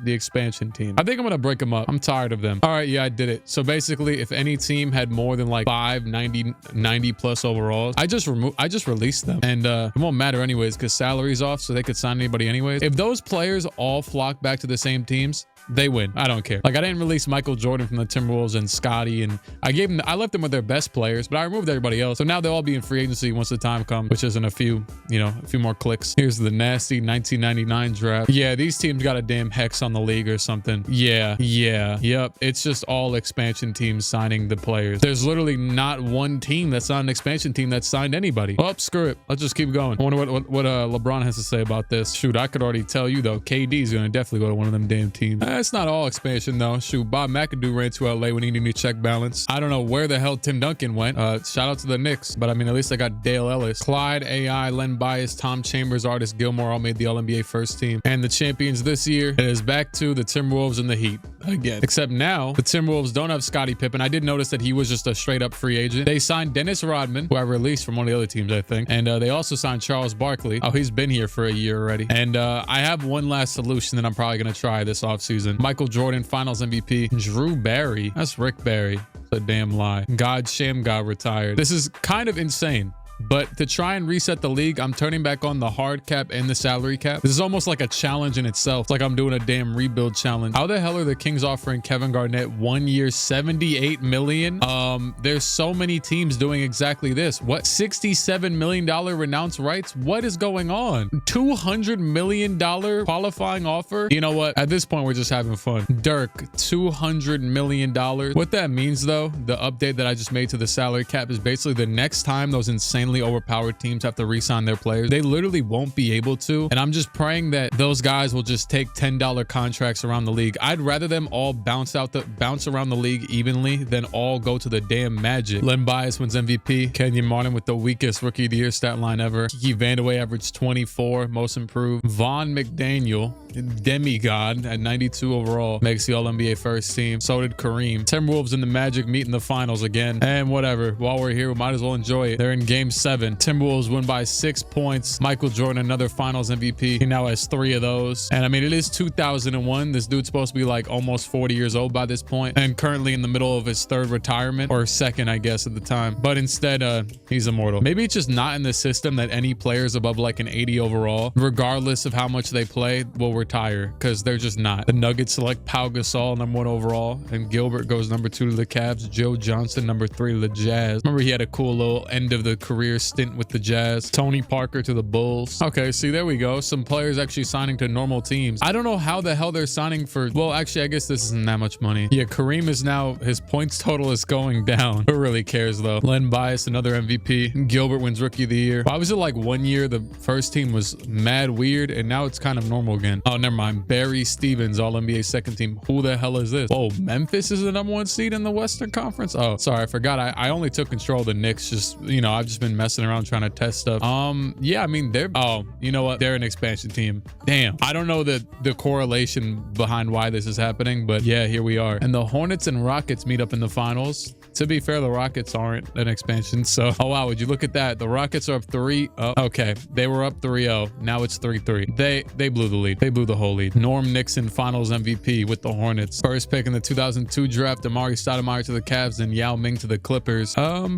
the expansion team. I think I'm gonna break them up. I'm tired of them. All right, yeah, I did it. So basically, if any team had more than like 90 plus overalls, I just released them, and it won't matter anyways because salary's off, so they could sign anybody anyways. If those players all flock back to the same teams, they win. I don't care. Like, I didn't release Michael Jordan from the Timberwolves and Scotty, and I left them with their best players, but I removed everybody else. So now they'll all be in free agency once the time comes, which is in a few more clicks. Here's the nasty 1999 draft. Yeah, these teams got a damn hex on the league or something. Yep. It's just all expansion teams signing the players. There's literally not one team that's not an expansion team that signed anybody. Oh, screw it. Let's just keep going. I wonder what LeBron has to say about this. Shoot, I could already tell you though. KD is gonna definitely go to one of them damn teams. It's not all expansion though. Shoot, Bob McAdoo ran to LA when he needed to check balance. I don't know where the hell Tim Duncan went. Shout out to the Knicks, but I mean, at least I got Dale Ellis, Clyde AI, Len Bias, Tom Chambers, Artis Gilmore all made the All-NBA first team. And the champions this year, it is back to the Timberwolves and the Heat again. Except now the Timberwolves don't have Scottie Pippen. I did notice that he was just a straight up free agent. They signed Dennis Rodman, who I released from one of the other teams, I think. And they also signed Charles Barkley. Oh, he's been here for a year already. And I have one last solution that I'm probably going to try this offseason. Michael Jordan, finals MVP. Drew Barry. That's Rick Barry. It's a damn lie. God Shamgar retired. This is kind of insane. But to try and reset the league, I'm turning back on the hard cap and the salary cap. This is almost like a challenge in itself. It's like I'm doing a damn rebuild challenge. How the hell are the Kings offering Kevin Garnett 1 year, $78 million? There's so many teams doing exactly this. What? $67 million renounce rights? What is going on? $200 million qualifying offer? You know what? At this point, we're just having fun. Dirk, $200 million. What that means though, the update that I just made to the salary cap is basically the next time those insane overpowered teams have to re-sign their players, they literally won't be able to. And I'm just praying that those guys will just take $10 contracts around the league. I'd rather them all bounce around the league evenly than all go to the damn Magic. Len Bias wins MVP. Kenyon Martin with the weakest rookie of the year stat line ever. Kiki Vandeweghe averaged 24, most improved. Vaughn McDaniel, demigod at 92 overall, makes the All-NBA first team. So did Kareem. Timberwolves and the Magic meet in the finals again. And whatever, while we're here, we might as well enjoy it. They're in game 7. Timberwolves win by 6 points. Michael Jordan, another finals MVP. He now has 3 of those. And I mean, it is 2001. This dude's supposed to be like almost 40 years old by this point, and currently in the middle of his 3rd retirement, or 2nd, I guess, at the time. But instead, he's immortal. Maybe it's just not in the system that any players above like an 80 overall, regardless of how much they play, will retire, because they're just not. The Nuggets select Pau Gasol, #1 overall, and Gilbert goes #2 to the Cavs. Joe Johnson, #3 to the Jazz. Remember, he had a cool little end of the career stint with the Jazz. Tony Parker to the Bulls. Okay, see, there we go. Some players actually signing to normal teams. I don't know how the hell they're signing for, well, actually, I guess this isn't that much money. Yeah, Kareem is now, his points total is going down. Who really cares though? Len Bias, another MVP. Gilbert wins rookie of the year. Why was it like 1 year the first team was mad weird and now it's kind of normal again? Oh, never mind. Barry Stevens, All-NBA second team. Who the hell is this? Oh, Memphis is the #1 seed in the Western Conference? Oh, sorry, I forgot. I only took control of the Knicks. Just, you know, I've just been been messing around trying to test stuff. Yeah, I mean, oh, you know what? They're an expansion team. Damn. I don't know the correlation behind why this is happening, but yeah, here we are. And the Hornets and Rockets meet up in the finals. To be fair, the Rockets aren't an expansion. So, oh wow, would you look at that? The Rockets are up 3-0. Okay, they were up 3-0. Now it's 3-3. They blew the lead. They blew the whole lead. Norm Nixon finals MVP with the Hornets. First pick in the 2002 draft, Amari Stoudemire to the Cavs and Yao Ming to the Clippers.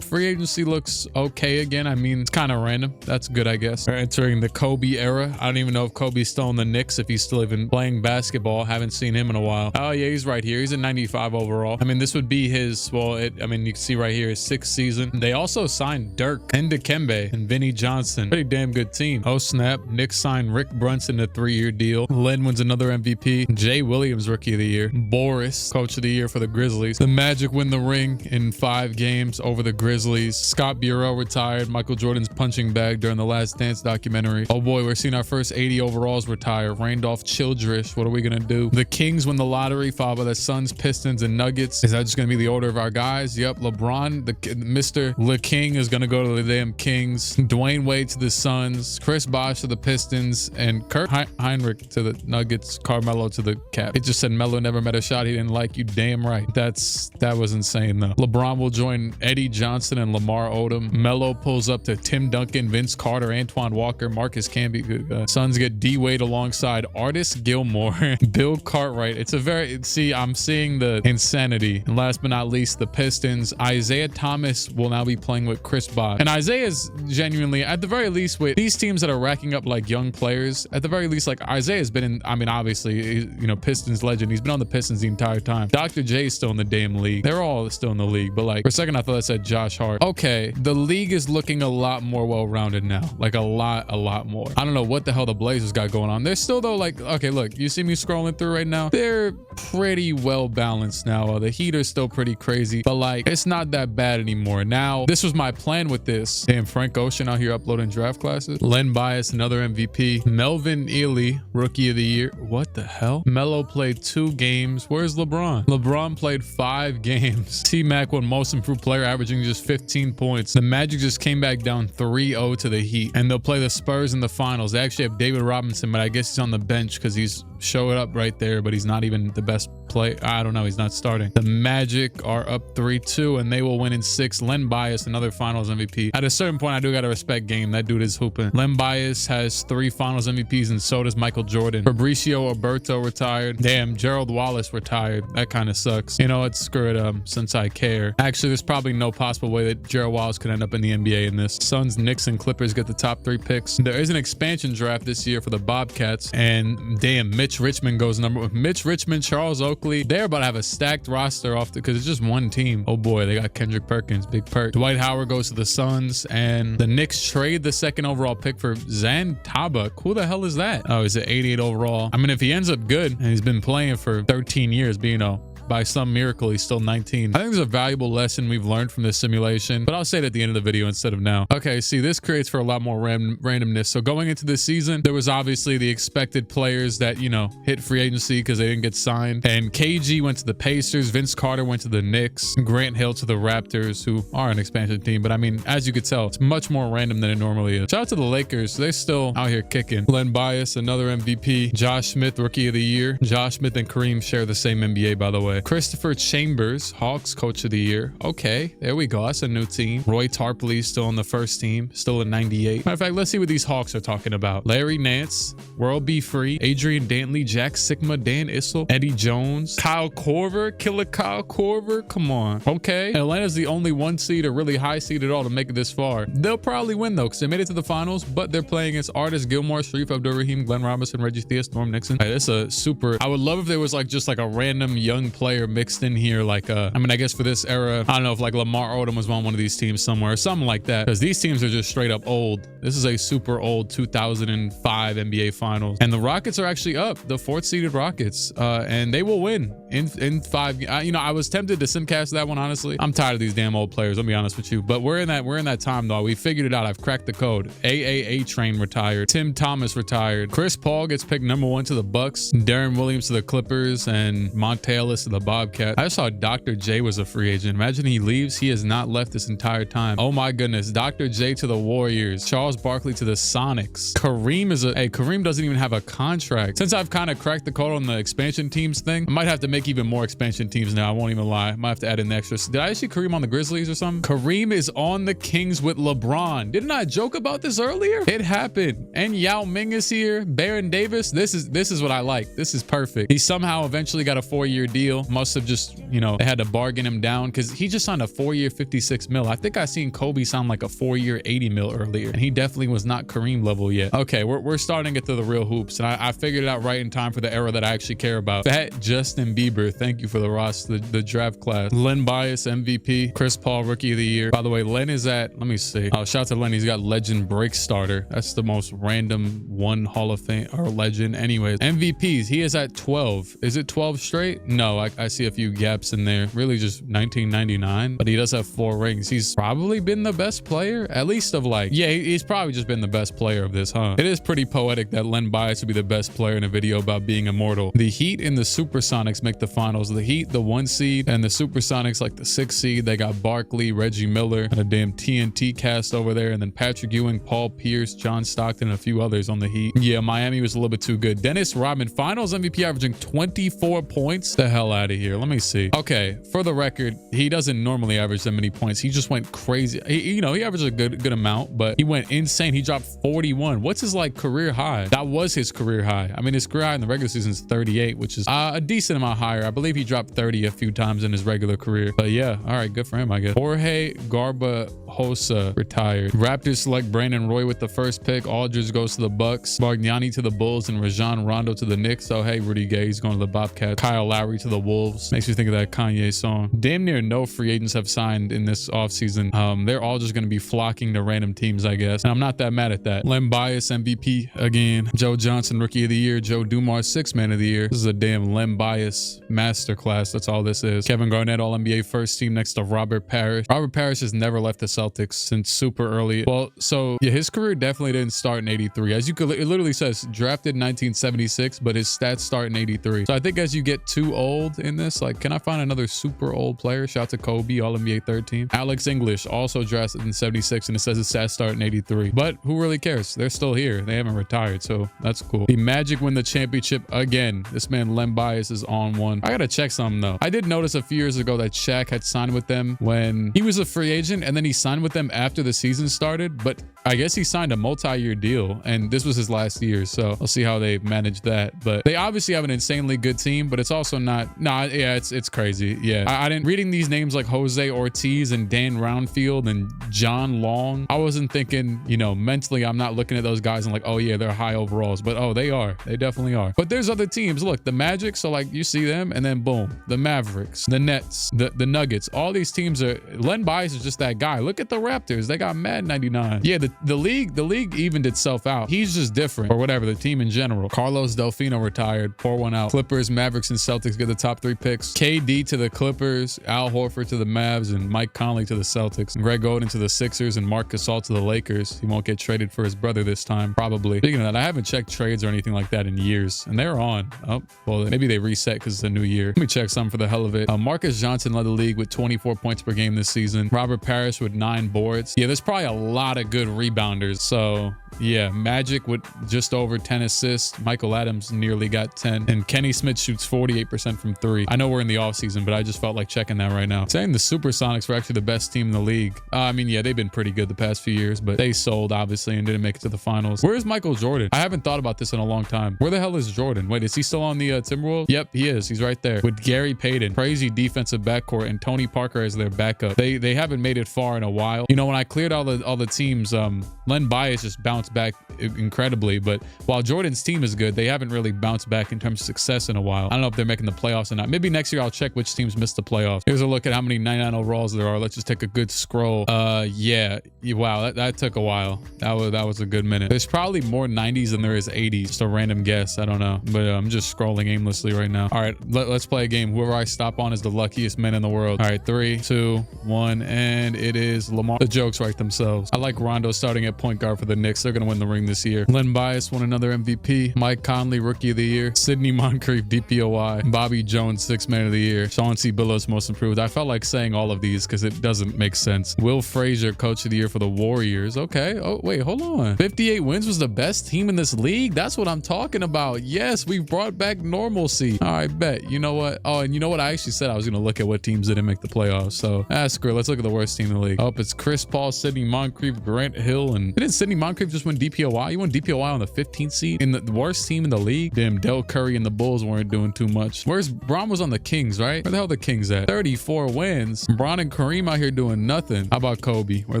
Free agency looks okay again. I mean, it's kind of random. That's good, I guess. We're entering the Kobe era. I don't even know if Kobe's still in the Knicks, if he's still even playing basketball. Haven't seen him in a while. Oh yeah, he's right here. He's a 95 overall. I mean, this would be his, well, I mean, you can see right here his 6th season. They also signed Dirk and Dikembe and Vinnie Johnson. Pretty damn good team. Oh snap. Knicks signed Rick Brunson a 3-year deal. Len wins another MVP. Jay Williams rookie of the year. Boris coach of the year for the Grizzlies. The Magic win the ring in 5 games over the Grizzlies. Scott Burrell retired. Michael Jordan's punching bag during the Last Dance documentary. Oh boy, we're seeing our first 80 overalls retire. Randolph Childress. What are we gonna do? The Kings win the lottery, followed by the Suns, Pistons, and Nuggets. Is that just gonna be the order of our guys? Yep. LeBron, Mr. Le King, is gonna go to the damn Kings. Dwayne Wade to the Suns. Chris Bosh to the Pistons, and Kurt Heinrich to the Nuggets. Carmelo to the Cavs. It just said Melo never met a shot he didn't like. You damn right. That was insane though. LeBron will join Eddie Johnson and Lamar Odom. Melo pulls up to Tim Duncan, Vince Carter, Antoine Walker, Marcus Camby. Suns get D Wade alongside Artis Gilmore, Bill Cartwright. It's a very, see, I'm seeing the insanity. And last but not least, the Pistons. Isaiah Thomas will now be playing with Chris Bosh. And Isaiah's genuinely, at the very least, with these teams that are racking up like young players, at the very least, like Isaiah's been in, I mean, obviously, you know, Pistons legend. He's been on the Pistons the entire time. Dr. J's still in the damn league. They're all still in the league. But like, for a second, I thought I said Josh Hart. Okay, the league is looking a lot more well-rounded now. Like a lot more. I don't know what the hell the Blazers got going on. They're still though, like, okay, look, you see me scrolling through right now. They're pretty well balanced now. The Heat are still pretty crazy, but like, it's not that bad anymore. Now, this was my plan with this. Damn, Frank Ocean out here uploading draft classes. Len Bias, another MVP. Melvin Ely, rookie of the year. What the hell? Melo played 2 games. Where's LeBron? LeBron played 5 games. T-Mac won most improved player, averaging just 15 points. The Magic just came back down 3-0 to the Heat, and they'll play the Spurs in the finals. They actually have David Robinson, but I guess he's on the bench because he's showing up right there, but he's not even the best player. I don't know. He's not starting. The Magic are up 3-2, and they will win in 6. Len Bias, another finals MVP. At a certain point, I do got to respect game. That dude is hooping. Len Bias has 3 finals MVPs, and so does Michael Jordan. Fabricio Alberto retired. Damn, Gerald Wallace retired. That kind of sucks. You know what? Screw it. Since I care. Actually, there's probably no possible way that Gerald Wallace could end up in the NBA in this. Suns, Knicks, and Clippers get the top 3 picks. There is an expansion draft this year for the Bobcats, and damn, Mitch Richmond goes number 1. Mitch Richmond, Charles Oakley. They're about to have a stacked roster off because it's just one team. Oh boy, they got Kendrick Perkins, big perk. Dwight Howard goes to the Suns, and the Knicks trade the 2nd overall pick for Zan Tabak. Who the hell is that? Oh, he's an 88 overall. I mean, if he ends up good, and he's been playing for 13 years, but you know, by some miracle, he's still 19. I think there's a valuable lesson we've learned from this simulation, but I'll say it at the end of the video instead of now. Okay, see, this creates for a lot more randomness. So going into this season, there was obviously the expected players that, you know, hit free agency because they didn't get signed. And KG went to the Pacers. Vince Carter went to the Knicks. Grant Hill to the Raptors, who are an expansion team. But I mean, as you could tell, it's much more random than it normally is. Shout out to the Lakers. They're still out here kicking. Len Bias, another MVP. Josh Smith, rookie of the year. Josh Smith and Kareem share the same NBA, by the way. Christopher Chambers, Hawks coach of the year. Okay, there we go. That's a new team. Roy Tarpley still on the first team, still at 98. Matter of fact, let's see what these Hawks are talking about. Larry Nance, World Be Free, Adrian Dantley, Jack Sigma, Dan Issel, Eddie Jones, Kyle Korver, Killer Kyle Korver. Come on. Okay. Atlanta's the only 1 seed or really high seed at all to make it this far. They'll probably win though, because they made it to the finals, but they're playing against Artis Gilmore, Sharif Abdur-Rahim, Glenn Robinson, Reggie Theus, Norm Nixon. Hey, that's a super. I would love if there was like just like a random young player mixed in here. Like, I mean, I guess for this era, I don't know if like Lamar Odom was on one of these teams somewhere or something like that, because these teams are just straight up old. This is a super old 2005 NBA finals, and the Rockets are actually up, the 4th seeded Rockets, and they will win in 5. You know, I was tempted to simcast that one, honestly. I'm tired of these damn old players, I'll be honest with you, but we're in that time though. We figured it out. I've cracked the code. AAA Train retired. Tim Thomas retired. Chris Paul gets picked number 1 to the Bucks. Darren Williams to the Clippers, and Monte Ellis to the Bobcats. I saw Dr. J was a free agent. Imagine he leaves. He has not left this entire time. Oh my goodness. Dr. J to the Warriors. Charles Barkley to the Sonics. Kareem is Kareem doesn't even have a contract. Since I've kind of cracked the code on the expansion teams thing, I might have to make even more expansion teams now. I won't even lie. I might have to add in the extras. Did I see Kareem on the Grizzlies or something? Kareem is on the Kings with LeBron. Didn't I joke about this earlier? It happened. And Yao Ming is here. Baron Davis. This is what I like. This is perfect. He somehow eventually got a 4-year deal. Must have just, you know, they had to bargain him down because he just signed a 4-year 56 mil. I think I seen Kobe sign like a 4-year 80 mil earlier, and he definitely was not Kareem level yet. Okay, we're starting to get to the real hoops, and I figured it out right in time for the era that I actually care about. Fat Justin Bieber, thank you for the roster, the draft class. Len Bias MVP, Chris Paul Rookie of the Year. By the way, Len is at, let me see. Oh, shout out to Len. He's got Legend Break Starter. That's the most random one Hall of Fame or legend. Anyways, MVPs, he is at 12. Is it 12 straight? No, I see a few gaps in there. Really just 1999, but he does have 4 rings. He's probably been the best player, at least of like, yeah, he's probably just been the best player of this, huh? It is pretty poetic that Len Bias would be the best player in a video about being immortal. The Heat and the Supersonics make the finals. The Heat, the 1 seed, and the Supersonics like the 6 seed. They got Barkley, Reggie Miller, and a damn TNT cast over there, and then Patrick Ewing, Paul Pierce, John Stockton, and a few others on the Heat. Yeah, Miami was a little bit too good. Dennis Rodman, finals MVP, averaging 24 points. The hell out of here. Let me see. Okay, for the record, he doesn't normally average that many points. He just went crazy. He averaged a good amount, but he went insane. He dropped 41. What's his like career high? That was his career high. I mean, his career high in the regular season is 38, which is a decent amount higher. I believe he dropped 30 a few times in his regular career. But yeah, all right, good for him, I guess. Jorge Garbajosa retired. Raptors select Brandon Roy with the first pick. Aldridge goes to the Bucks. Bargnani to the Bulls and Rajon Rondo to the Knicks. Oh, hey, Rudy Gay, he's going to the Bobcats. Kyle Lowry to the Wolves. Makes me think of that Kanye song. Damn near no free agents have signed in this offseason. They're all just going to be flocking to random teams, I guess. And I'm not that mad at that. Len Bias MVP again. Joe Johnson Rookie of the Year. Joe Dumars 6th Man of the Year. This is a damn Len Bias masterclass. That's all this is. Kevin Garnett All NBA first team next to Robert Parrish. Robert Parrish has never left the Celtics since super early. Well, so yeah, his career definitely didn't start in 83. As you could, it literally says drafted in 1976, but his stats start in 83. So I think as you get too old in this, like, can I find another super old player? Shout out to Kobe, All NBA third team. Alex English also drafted in 76, and it says his stats start in 83. But who really cares? They're still here. They haven't retired, so that's cool. The Magic win the championship again. This man Len Bias is on one. I gotta check something though. I did notice a few years ago that Shaq had signed with them when he was a free agent, and then he signed with them after the season started, but I guess he signed a multi-year deal, and this was his last year, so I'll see how they manage that. But they obviously have an insanely good team, but it's also not, yeah, it's crazy. Yeah, I didn't, reading these names like Jose Ortiz and Dan Roundfield and John Long, I wasn't thinking, you know, mentally, I'm not looking at those guys and like, oh yeah, they're high overalls, but oh, they definitely are. But there's other teams. Look, the Magic, so like you see them, and then boom, the Mavericks, the Nets, the Nuggets, all these teams are, Len Bias is just that guy. Look at the Raptors, they got mad 99. Yeah, the league evened itself out. He's just different, or whatever, the team in general. Carlos Delfino retired, pour one out. Clippers, Mavericks, and Celtics get the top 3 picks. KD to the Clippers, Al Horford to the Mavs, and Mike Conley to the Celtics. And Greg Oden to the Sixers, and Marc Gasol to the Lakers. He won't get traded for his brother this time, probably. Speaking of that, I haven't checked trades or anything like that in years, and they're on. Oh, well, maybe they reset because it's a new year. Let me check some for the hell of it. Marcus Johnson led the league with 24 points per game this season. Robert Parrish with 9 boards. Yeah, there's probably a lot of good rebounders. So yeah, Magic with just over 10 assists. Michael Adams nearly got 10. And Kenny Smith shoots 48% from 3. I know we're in the offseason, but I just felt like checking that right now. Saying the Supersonics were actually the best team in the league. I mean, yeah, they've been pretty good the past few years, but they sold, obviously, and didn't make it to the finals. Where is Michael Jordan? I haven't thought about this in a long time. Where the hell is Jordan? Wait, is he still on the Timberwolves? Yep, he is. He's right there. With Gary Payton, crazy defensive backcourt, and Tony Parker as their backup. They haven't made it far in a while. You know, when I cleared all the teams, Len Bias just bounced back incredibly, but while Jordan's team is good, they haven't really bounced back in terms of success in a while. I don't know if they're making the playoffs or not. Maybe next year I'll check which teams missed the playoffs. Here's a look at how many 99 overalls there are. Let's just take a good scroll. Yeah, wow, that took a while. That was a good minute. There's probably more 90s than there is 80s. Just a random guess. I don't know, but I'm just scrolling aimlessly right now. All right, let's play a game. Whoever I stop on is the luckiest man in the world. All right, 3, 2, 1, and it is Lamar. The jokes write themselves. I like Rondo starting at point guard for the Knicks. They're they're going to win the ring this year. Len Bias won another MVP. Mike Conley, Rookie of the Year. Sidney Moncrief, DPOY. Bobby Jones, 6th Man of the Year. Sean C. Billups, Most Improved. I felt like saying all of these because it doesn't make sense. Will Frazier, Coach of the Year for the Warriors. Okay. Oh, wait, hold on. 58 wins was the best team in this league? That's what I'm talking about. Yes, we brought back normalcy. All right, bet. You know what? Oh, and you know what? I actually said I was going to look at what teams didn't make the playoffs. So, screw it. Let's look at the worst team in the league. Oh, it's Chris Paul, Sidney Moncrief, Grant Hill, and didn't Sidney Moncrief just win DPOY? He won DPOY on the 15th seed in the worst team in the league. Damn, Del Curry and the Bulls weren't doing too much. Bron was on the Kings, right? Where the hell are the Kings at? 34 wins. Bron and Kareem out here doing nothing. How about Kobe? Where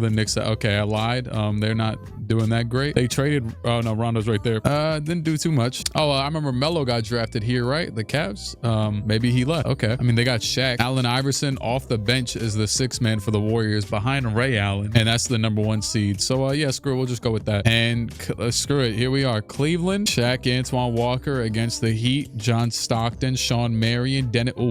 the Knicks at? Okay, I lied. They're not doing that great. They traded. Oh no, Rondo's right there. Didn't do too much. Oh, I remember Melo got drafted here, right? The Cavs. Maybe he left. Okay. I mean, they got Shaq. Allen Iverson off the bench is the 6th man for the Warriors behind Ray Allen, and that's the #1 seed. So yeah, screw it. We'll just go with that. And screw it. Here we are. Cleveland. Shaq, Antoine Walker against the Heat. John Stockton, Sean Marion,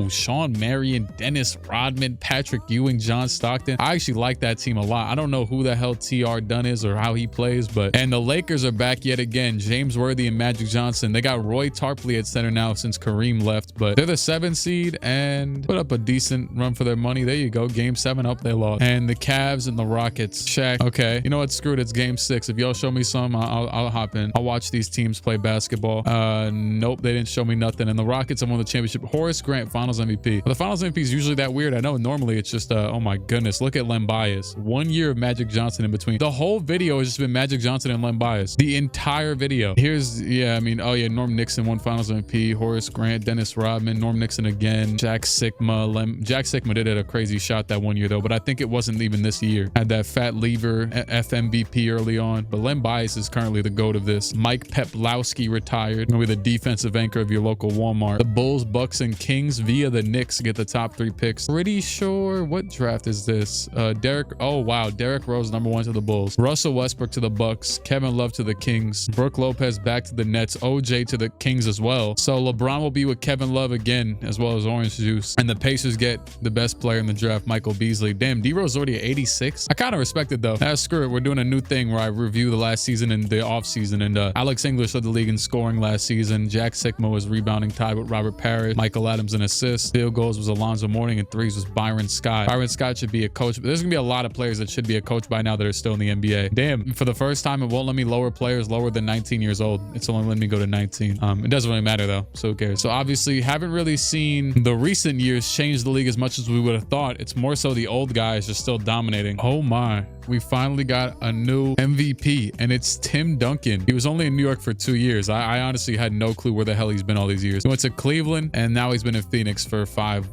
Sean Marion, Dennis Rodman, Patrick Ewing, John Stockton. I actually like that team a lot. I don't know who the hell TR Dunn is or how he plays, but and the Lakers are back yet again. James Worthy and Magic Johnson. They got Roy Tarpley at center now since Kareem left, but they're the 7th seed and put up a decent run for their money. There you go. Game 7 up, they lost. And the Cavs and the Rockets. Shaq. Okay. You know what? Screw it. It's game 6. If y'all show me some, I'll hop in. I'll watch these teams play basketball. Nope. They didn't show me nothing. And the Rockets, I won the championship. Horace Grant, Finals MVP. But the Finals MVP is usually that weird. I know normally it's just, oh my goodness. Look at Len Bias. 1 year of Magic Johnson in between. The whole video has just been Magic Johnson and Len Bias. The entire video. Here's, yeah, I mean, oh yeah, Norm Nixon won Finals MVP. Horace Grant, Dennis Rodman, Norm Nixon again, Jack Sikma. Jack Sikma did a crazy shot that 1 year though, but I think it wasn't even this year. Had that fat lever FMVP early on, but Len Bias is currently the GOAT of this. Mike Peplowski retired. Maybe the defensive anchor of your local Walmart. The Bulls, Bucks, and Kings via the Knicks get the top 3 picks. Pretty sure, what draft is this? Oh wow, Derrick Rose #1 to the Bulls. Russell Westbrook to the Bucks. Kevin Love to the Kings. Brooke Lopez back to the Nets. OJ to the Kings as well. So LeBron will be with Kevin Love again, as well as Orange Juice. And the Pacers get the best player in the draft, Michael Beasley. Damn, D-Rose already at 86. I kind of respect it though. Screw it. We're doing a new thing where I review the last season and the off season. And Alex English led the league in scoring last season. Jack Sikma was rebounding, tied with Robert Parrish. Michael Adams in assists. Field goals was Alonzo Mourning, and threes was Byron Scott. Byron Scott should be a coach, but there's gonna be a lot of players that should be a coach by now that are still in the NBA. Damn, for the first time, it won't let me lower players lower than 19 years old. It's only letting me go to 19. It doesn't really matter though, so who cares? So obviously, haven't really seen the recent years change the league as much as we would have thought. It's more so the old guys are still dominating. Oh my. We finally got a new MVP, and it's Tim Duncan. He was only in New York for 2 years. I honestly had no clue where the hell he's been all these years. He went to Cleveland, and now he's been in Phoenix for five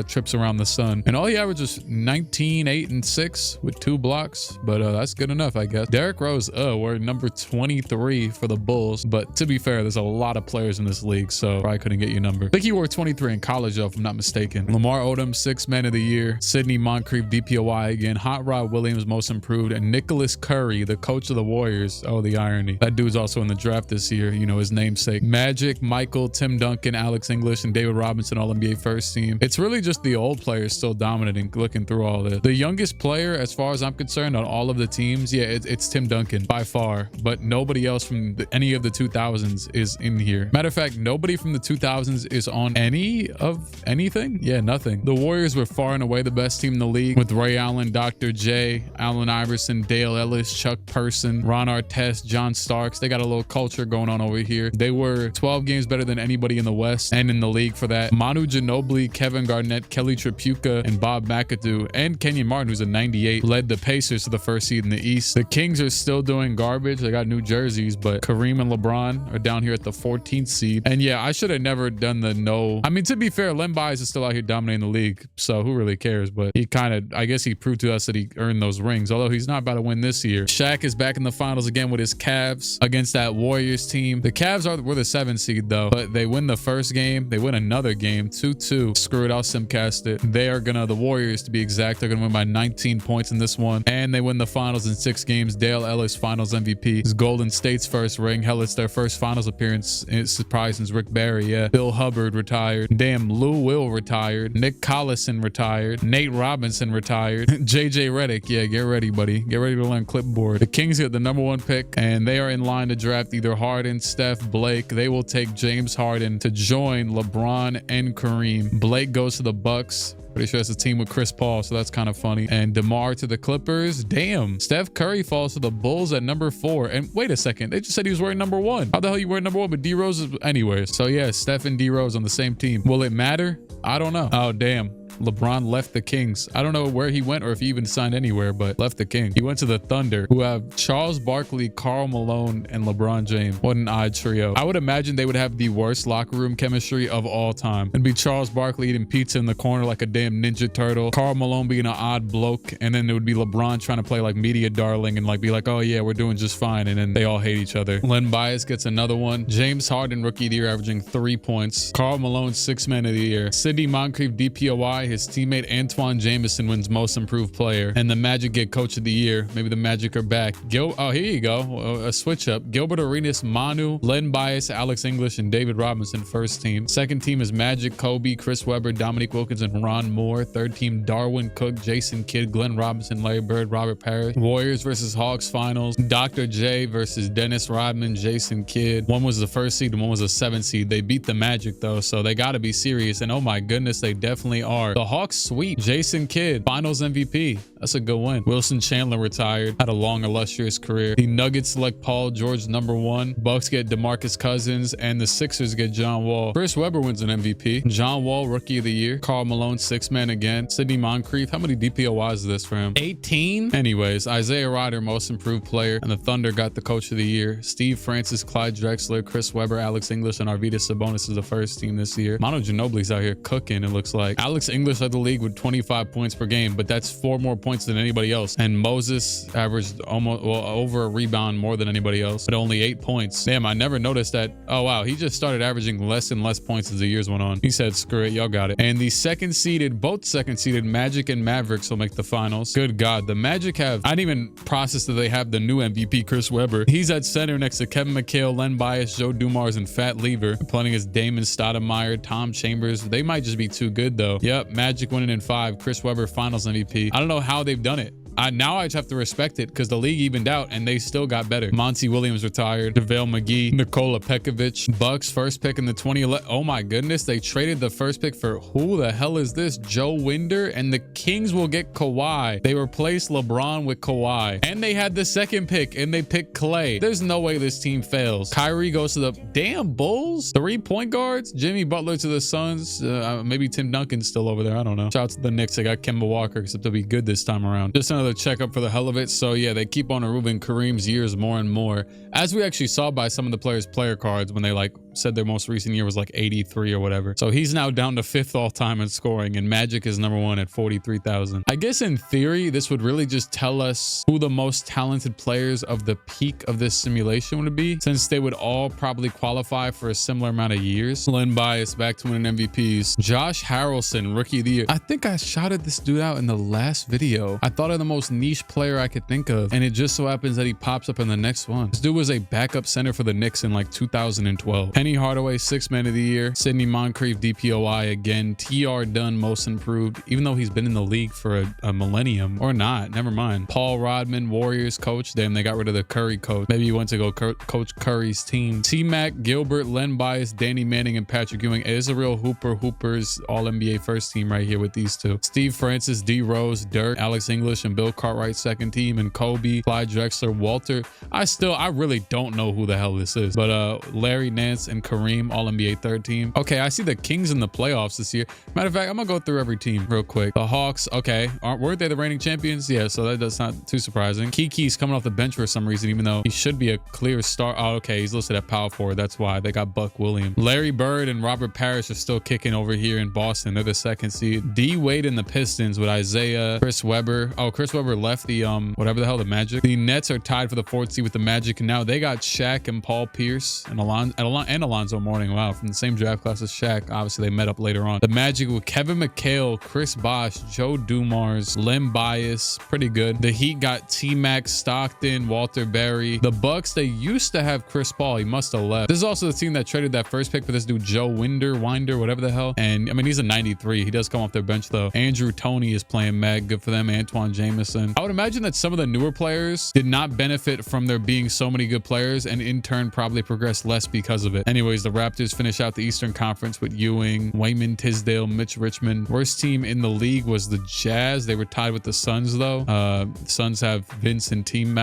trips around the sun, and all he averaged was 19, 8, and 6 with 2 blocks, but that's good enough, I guess. Derrick Rose, we're number 23 for the Bulls, but to be fair, there's a lot of players in this league, so probably couldn't get your number. I think he wore 23 in college though, if I'm not mistaken. Lamar Odom, 6th Man of the Year. Sidney Moncrief, DPOY again. Hot Rod Williams, Most Improved, and Nicholas Curry, the coach of the Warriors. Oh, the irony. That dude's also in the draft this year, you know, his namesake. Magic, Michael, Tim Duncan, Alex English, and David Robinson, all NBA first team. It's really just the old players still dominating, looking through all this. The youngest player, as far as I'm concerned, on all of the teams, yeah, it's Tim Duncan by far, but nobody else from any of the 2000s is in here. Matter of fact, nobody from the 2000s is on any of anything. Yeah, nothing. The Warriors were far and away the best team in the league with Ray Allen, Dr. J, Allen Iverson, Dale Ellis, Chuck Person, Ron Artest, John Starks. They got a little culture going on over here. They were 12 games better than anybody in the West and in the league for that. Manu Ginobili, Kevin Garnett, Kelly Tripucka, and Bob McAdoo, and Kenyon Martin, who's a 98, led the Pacers to the first seed in the East. The Kings are still doing garbage. They got new jerseys, but Kareem and LeBron are down here at the 14th seed. And yeah, I should have never done the no. I mean, to be fair, Len Bias is still out here dominating the league, so who really cares? But he kind of, I guess he proved to us that he earned those rings, although he's not about to win this year. Shaq is back in the finals again with his Cavs against that Warriors team. The Cavs were the 7th seed though, but they win the first game. They win another game, 2-2. screw it, I'll simcast it. They are gonna, the Warriors to be exact, they're gonna win by 19 points in this one, and they win the finals in 6 games. Dale Ellis finals MVP. It's Golden State's first ring. Hell, it's their first finals appearance. It's surprised since Rick Barry. Yeah. Bill Hubbard retired. Damn, Lou Will retired. Nick Collison retired. Nate Robinson retired. JJ Redick. Yeah, get ready, buddy. Get ready to learn clipboard. The Kings get the #1 pick, and they are in line to draft either Harden, Steph, Blake. They will take James Harden to join LeBron and Kareem. Blake goes to the Bucks. Pretty sure it's a team with Chris Paul, so that's kind of funny. And DeMar to the Clippers. Damn. Steph Curry falls to the Bulls at #4. And wait a second. They just said he was wearing #1. How the hell you wearing #1? But D Rose is... Anyways. So yeah, Steph and D Rose on the same team. Will it matter? I don't know. Oh, damn. LeBron left the Kings. I don't know where he went or if he even signed anywhere, but left the Kings. He went to the Thunder, who have Charles Barkley, Karl Malone, and LeBron James. What an odd trio. I would imagine they would have the worst locker room chemistry of all time. It'd be Charles Barkley eating pizza in the corner like a damn Ninja Turtle, Karl Malone being an odd bloke, and then it would be LeBron trying to play like media darling and like be like, oh yeah, we're doing just fine, and then they all hate each other. Len Bias gets another one. James Harden, rookie of the year, averaging 3 points. Karl Malone, 6th man of the year. Sidney Moncrief, DPOY. His teammate Antoine Jameson wins most improved player, and the Magic get coach of the year. Maybe the Magic are back. Oh, here you go, a switch up. Gilbert Arenas, Manu, Len Bias, Alex English, and David Robinson, first team. Second team is Magic, Kobe, Chris Webber, Dominique Wilkins, and Ron Moore. Third team, Darwin Cook, Jason Kidd, Glenn Robinson, Larry Bird, Robert Parrish. Warriors versus Hawks finals. Dr. J versus Dennis Rodman, Jason Kidd. One was the 1st seed and one was a 7th seed. They beat the Magic though, so they got to be serious, and oh my goodness, they definitely are. The Hawks sweep Jason Kidd, finals MVP. That's a good win. Wilson Chandler retired, had a long illustrious career. The Nuggets select Paul George #1. Bucks get DeMarcus Cousins, and the Sixers get John Wall. Chris Webber wins an MVP. John Wall, rookie of the year. Karl Malone, 6th man again. Sidney Moncrief, how many DPOYs is this for him? 18? Anyways, Isaiah Ryder, most improved player, and the Thunder got the coach of the year. Steve Francis, Clyde Drexler, Chris Webber, Alex English, and Arvydas Sabonis is the first team this year. Manu Ginobili's out here cooking, it looks like. Alex English led the league with 25 points per game, but that's 4 more points than anybody else. And Moses averaged almost, well, over a rebound more than anybody else, but only 8 points. Damn, I never noticed that. Oh wow, he just started averaging less and less points as the years went on. He said, screw it, y'all got it. And the both second seeded Magic and Mavericks will make the finals. Good God, the Magic have, I didn't even process that they have the new MVP, Chris Webber. He's at center next to Kevin McHale, Len Bias, Joe Dumars, and Fat Lever. Playing as Damon Stoudemire, Tom Chambers. They might just be too good though. Yep, Magic winning in 5. Chris Webber finals MVP. I don't know how they've done it. Now I just have to respect it because the league evened out and they still got better. Monty Williams retired. JaVale McGee, Nikola Pekovic. Bucks first pick in the 2011. Oh my goodness, they traded the first pick for who the hell is this? Joe Winder, and the Kings will get Kawhi. They replaced LeBron with Kawhi, and they had the 2nd pick and they picked Clay. There's no way this team fails. Kyrie goes to the damn Bulls. 3 point guards. Jimmy Butler to the Suns. Maybe Tim Duncan's still over there. I don't know. Shout out to the Knicks. They got Kemba Walker, except they'll be good this time around. Just another checkup for the hell of it. So yeah, they keep on improving Kareem's years more and more, as we actually saw by some of the players' player cards when they like said their most recent year was like 83 or whatever. So he's now down to 5th all time in scoring, and Magic is #1 at 43,000. I guess in theory, this would really just tell us who the most talented players of the peak of this simulation would be, since they would all probably qualify for a similar amount of years. Len Bias back to winning MVPs. Josh Harrelson, rookie of the year. I think I shouted this dude out in the last video. I thought of the most niche player I could think of, and it just so happens that he pops up in the next one. This dude was a backup center for the Knicks in like 2012. Penny Hardaway, 6th man of the year. Sidney Moncrief, DPOY again. TR Dunn, most improved, even though he's been in the league for a millennium, or not, never mind. Paul Rodman, Warriors coach. Damn, they got rid of the Curry coach. Maybe he went to go coach Curry's team. T-Mac, Gilbert, Len Bias, Danny Manning, and Patrick Ewing. It is a real Hoopers all NBA first team right here with these two. Steve Francis, D Rose, Dirk, Alex English, and Bill Cartwright, 2nd team, and Kobe, Clyde Drexler, Walter. I really don't know who the hell this is, but Larry Nance and Kareem, all NBA 3rd team. Okay, I see the Kings in the playoffs this year. Matter of fact, I'm gonna go through every team real quick. The Hawks, okay, weren't they the reigning champions? Yeah, so that's not too surprising. Kiki's coming off the bench for some reason, even though he should be a clear star. Oh, okay, he's listed at power forward. That's why they got Buck Williams. Larry Bird and Robert Parrish are still kicking over here in Boston. They're the 2nd seed. D Wade and the Pistons with Isaiah, Chris Webber. Oh, Chris Chris Webber left the whatever the hell, the Magic. The Nets are tied for the 4th seed with the Magic, and now they got Shaq and Paul Pierce and Alonzo Mourning. Wow, from the same draft class as Shaq. Obviously, they met up later on. The Magic with Kevin McHale, Chris Bosh, Joe Dumars, Len Bias, pretty good. The Heat got T-Mac, Stockton, Walter Berry. The Bucks, they used to have Chris Paul. He must have left. This is also the team that traded that first pick for this dude, Joe Winder, whatever the hell. And I mean, he's a 93. He does come off their bench though. Andrew Toney is playing mad good for them. Antoine Jameson. I would imagine that some of the newer players did not benefit from there being so many good players, and in turn probably progressed less because of it. Anyways, the Raptors finish out the Eastern Conference with Ewing, Wayman Tisdale, Mitch Richmond. Worst team in the league was the Jazz. They were tied with the Suns though. Suns have Vince and Tim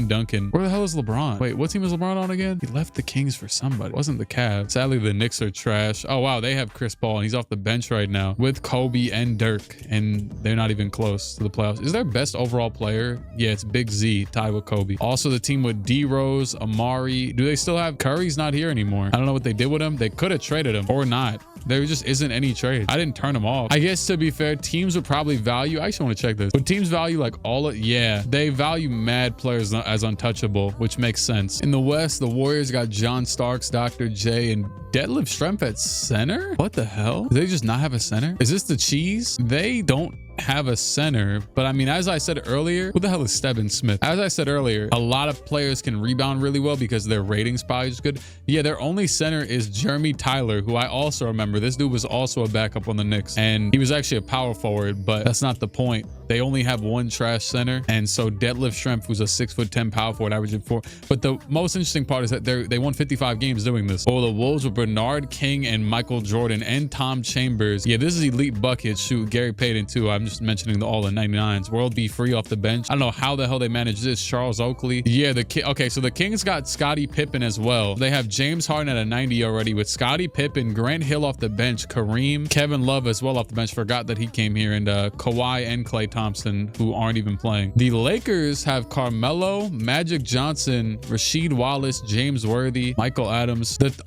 Duncan. Where the hell is LeBron? Wait, what team is LeBron on again? He left the Kings for somebody. It wasn't the Cavs. Sadly, the Knicks are trash. Oh wow, they have Chris Paul and he's off the bench right now with Kobe and Dirk, and they're not even close to the playoffs. Is their best overall player? Yeah, it's Big Z tied with Kobe. Also the team with D Rose, Amari. Do they still have Curry's not here anymore? I don't know what they did with him. They could have traded him or not. There just isn't any trade. I didn't turn them off. I guess to be fair, teams would probably value, I actually want to check this. Would teams value like yeah, they value mad players as untouchable, which makes sense. In the West, the Warriors got John Starks, Dr. J, and Detlef Schrempf at center? What the hell? Do they just not have a center? Is this the cheese? They don't have a center, but I mean, as I said earlier, who the hell is Steven Smith? As I said earlier, a lot of players can rebound really well because their ratings probably is good. Yeah, their only center is Jeremy Tyler, who I also remember. This dude was also a backup on the Knicks, and he was actually a power forward, but that's not the point. They only have one trash center, and so Detlef Schrempf, who's a 6'10" power forward, averaging 4. But the most interesting part is that they won 55 games doing this. Oh, the Wolves with Bernard King and Michael Jordan and Tom Chambers. Yeah, this is elite bucket. Shoot, Gary Payton too. I'm just mentioning the all in 99s. World B free off the bench. I don't know how the hell they managed this. Charles Oakley. Yeah, okay, so the Kings got Scottie Pippen as well. They have James Harden at a 90 already with Scottie Pippen, Grant Hill off the bench, Kareem, Kevin Love as well off the bench. Forgot that he came here, and Kawhi and Klay Thompson, who aren't even playing. The Lakers have Carmelo, Magic Johnson, Rasheed Wallace, James Worthy, Michael Adams. That's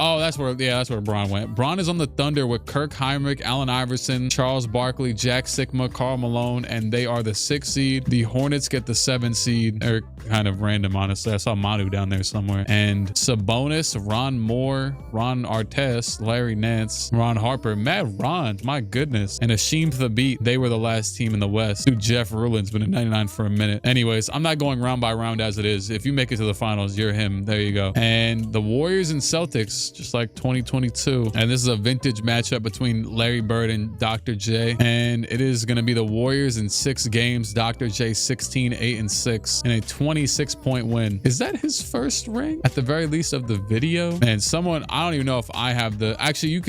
where Bron went. Bron is on the Thunder with Kirk Heinrich, Allen Iverson, Charles Barkley, Jack Sigma, Karl Malone, and they are the 6th seed. The Hornets get the 7th seed. They're kind of random, honestly. I saw Manu down there somewhere. And Sabonis, Ron Moore, Ron Artest, Larry Nance, Ron Harper, Matt Ron, my goodness, and Hasheem Thabit. They were the last team in the West. Dude, Jeff Ruland's been in 99 for a minute. Anyways, I'm not going round by round as it is. If you make it to the finals, you're him. There you go. And the Warriors and Celtics, just like 2022. And this is a vintage matchup between Larry Bird and Dr. J. And it is going to be the Warriors in 6 games. Dr. J 16, 8, and 6 in a 26-point win. Is that his first ring? At the very least of the video. And someone, I don't even know if I have the, actually I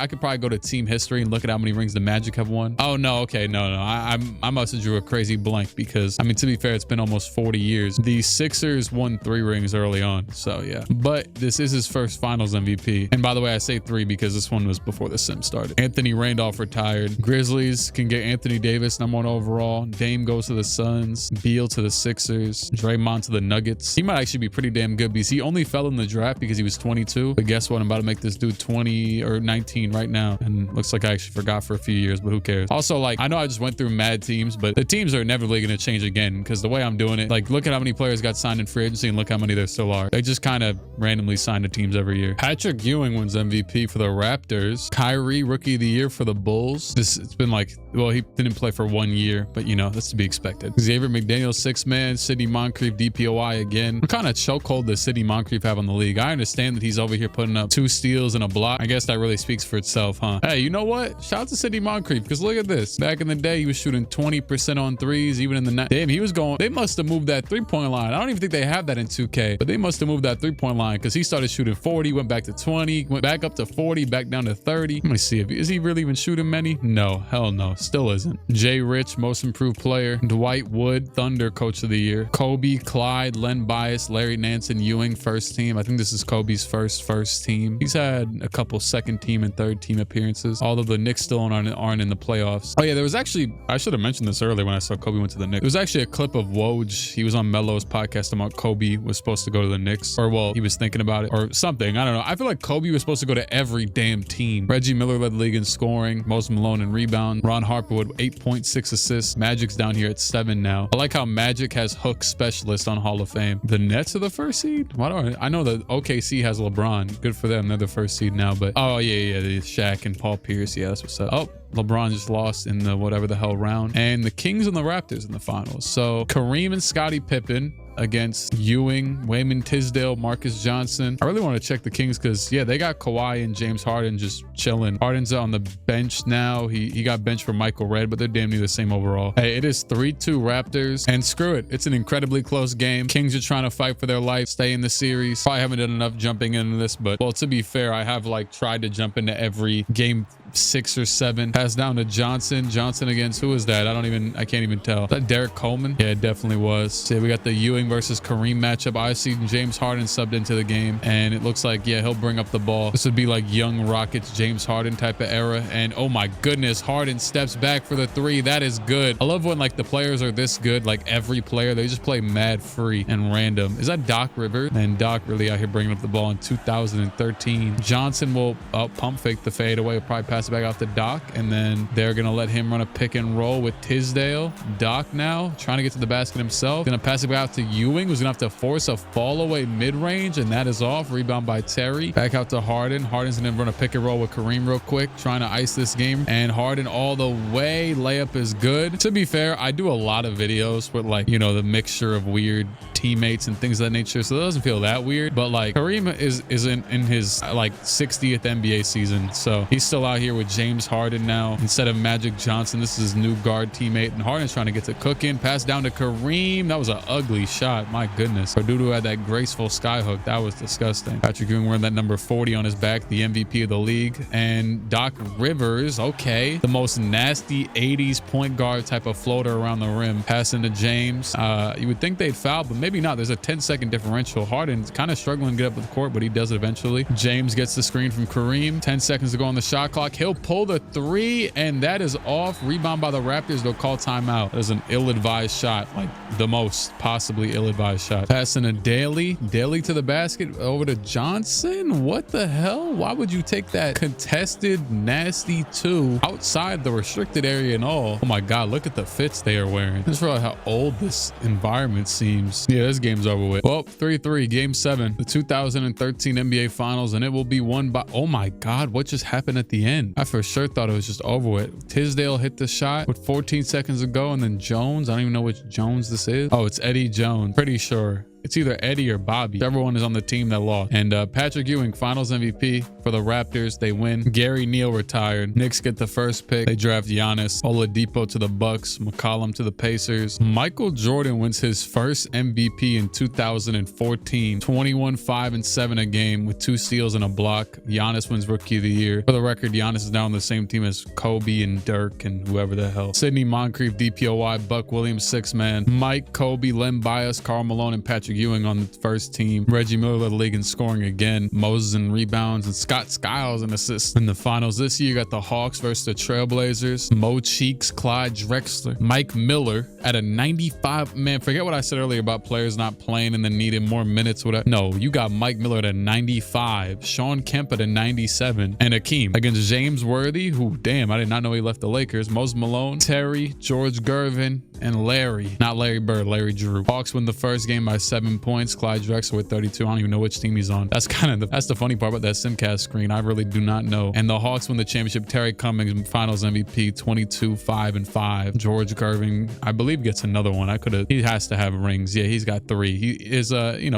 could probably go to team history and look at how many rings the Magic have won. Oh no, okay, no. I must have drew a crazy blank because, I mean, to be fair, it's been almost 40 years. The Sixers won 3 rings early on, so yeah. But this is his first finals MVP. And by the way, I say 3 because this one was before the sim started. Anthony Randolph retired. Grizzlies can get Anthony Davis, #1 overall. Dame goes to the Suns. Beal to the Sixers. Draymond to the Nuggets. He might actually be pretty damn good because he only fell in the draft because he was 22. But guess what? I'm about to make this dude 20 or 19 right now. And looks like I actually forgot for a few years, but who cares? Also, like, I know I just went through mad teams, but the teams are inevitably going to change again because the way I'm doing it, like, look at how many players got signed in free agency and look how many there still are. They just kind of randomly sign to teams every year. Patrick Ewing wins MVP for the Raptors. Kyrie, Rookie of the Year for the Bulls. It's been like, well, he didn't play for 1 year, but you know, that's to be expected. Xavier McDaniel, 6th man. Sidney Moncrief, DPOI again. What kind of chokehold does Sidney Moncrief have on the league? I understand that he's over here putting up 2 steals and a block. I guess that really speaks for itself, huh? Hey, you know what? Shout out to Sidney Moncrief, because look at this. Back in the day, he was shooting 20% on threes, even in the night. Damn, he was going, they must have moved that 3-point line. I don't even think they have that in 2K, but they must have moved that 3-point line because he started shooting 40, went back to 20, went back up to 40, back down to 30. Let me see, is he really even shooting many? No, hell no, still isn't. Jay Rich, most improved player. Dwight Wood, Thunder coach of the year. Kobe, Clyde, Len Bias, Larry Nance, and Ewing, first team. I think this is Kobe's first team. He's had a couple 2nd team and 3rd team appearances, although the Knicks still aren't in the playoffs. Oh yeah, there was actually, I should have mentioned this earlier when I saw Kobe went to the Knicks. There was actually a clip of Woj. He was on Melo's podcast about Kobe was supposed to go to the Knicks, or well, he was thinking about it or something. I don't know. I feel like Kobe was supposed to go to every damn team. Reggie Miller led the league in scoring, Moses Malone in rebound. Ron Harper with 8.6 assists. Magic's down here at 7 now. I like how Magic has hook specialist on Hall of Fame. The Nets are the first seed? Why don't I know that OKC has LeBron. Good for them. They're the first seed now. But oh yeah, the Shaq and Paul Pierce. Yeah, that's what's up. Oh, LeBron just lost in the whatever the hell round. And the Kings and the Raptors in the finals. So Kareem and Scottie Pippen against Ewing, Wayman Tisdale, Marcus Johnson. I really want to check the Kings because, yeah, they got Kawhi and James Harden just chilling. Harden's on the bench now. He got benched for Michael Redd, but they're damn near the same overall. Hey, it is 3-2 Raptors. And screw it. It's an incredibly close game. Kings are trying to fight for their life, stay in the series. Probably haven't done enough jumping into this, but, well, to be fair, I have, like, tried to jump into every game 6 or 7. Pass down to Johnson. Johnson against, who is that? I can't even tell. Is that Derek Coleman? Yeah, it definitely was. So we got the Ewing versus Kareem matchup. I see James Harden subbed into the game, and it looks like, yeah, he'll bring up the ball. This would be like young Rockets, James Harden type of era. And oh my goodness, Harden steps back for the 3. That is good. I love when like the players are this good, like every player, they just play mad free and random. Is that Doc Rivers? And Doc really out here bringing up the ball in 2013. Johnson will pump fake the fade away. He'll probably pass it back off to Doc, and then they're gonna let him run a pick and roll with Tisdale. Doc now trying to get to the basket himself. Gonna pass it back out to Ewing, who's gonna have to force a fall away mid-range, and that is off. Rebound by Terry. Back out to Harden. Harden's gonna run a pick and roll with Kareem real quick, trying to ice this game. And Harden all the way. Layup is good. To be fair, I do a lot of videos with, like, you know, the mixture of weird teammates and things of that nature, so it doesn't feel that weird. But like Kareem is in his like 60th NBA season, so he's still out here with James Harden now instead of Magic Johnson. This is his new guard teammate, and Harden's trying to get to cooking. Pass down to Kareem. That was an ugly shot. My goodness. Pardudu had that graceful sky hook. That was disgusting. Patrick Ewing wearing that number 40 on his back, the MVP of the league. And Doc Rivers, okay, the most nasty 80s point guard type of floater around the rim. Passing to James. You would think they'd foul, but maybe not. There's a 10-second differential. Harden's kind of struggling to get up with the court, but he does it eventually. James gets the screen from Kareem. 10 seconds to go on the shot clock. He'll pull the 3, and that is off. Rebound by the Raptors. They'll call timeout. That is an ill-advised shot, like the most possibly ill-advised shot. Passing to Daly. Daly to the basket. Over to Johnson. What the hell? Why would you take that contested nasty 2 outside the restricted area and all? Oh my God, look at the fits they are wearing. Just realize how old this environment seems. Yeah, this game's over with. Well, 3-3, game 7, the 2013 NBA Finals, and it will be won by, oh my God, what just happened at the end? I for sure thought it was just over with. Tisdale hit the shot with 14 seconds to go, and then Jones, I don't even know which Jones this is. Oh, it's Eddie Jones. Pretty sure it's either Eddie or Bobby. Everyone is on the team that lost. And Patrick Ewing, finals MVP for the Raptors. They win. Gary Neal retired. Knicks get the first pick. They draft Giannis. Oladipo to the Bucks. McCollum to the Pacers. Michael Jordan wins his first MVP in 2014. 21, 5, and 7 a game with 2 steals and a block. Giannis wins Rookie of the Year. For the record, Giannis is now on the same team as Kobe and Dirk and whoever the hell. Sidney Moncrief, DPOY, Buck Williams, 6-man. Mike, Kobe, Len Bias, Karl Malone, and Patrick Ewing on the first team. Reggie Miller led the league in scoring again. Moses in rebounds, and Scott Skiles in assists. In the finals this year, you got the Hawks versus the Trailblazers. Mo Cheeks, Clyde Drexler, Mike Miller at a 95. Man, forget what I said earlier about players not playing and then needing more minutes. Whatever. No, you got Mike Miller at a 95. Sean Kemp at a 97. And Akeem against James Worthy, who, damn, I did not know he left the Lakers. Moses Malone, Terry, George Gervin, and Larry. Not Larry Bird, Larry Drew. Hawks win the first game by 7 points. Clyde Drexler with 32. I don't even know which team he's on. That's kind of that's the funny part about that Simcast screen. I really do not know. And the Hawks win the championship. Terry Cummings, finals MVP, 22, 5, and 5. George Gervin, I believe, gets another one. He has to have rings. Yeah, he's got 3. He is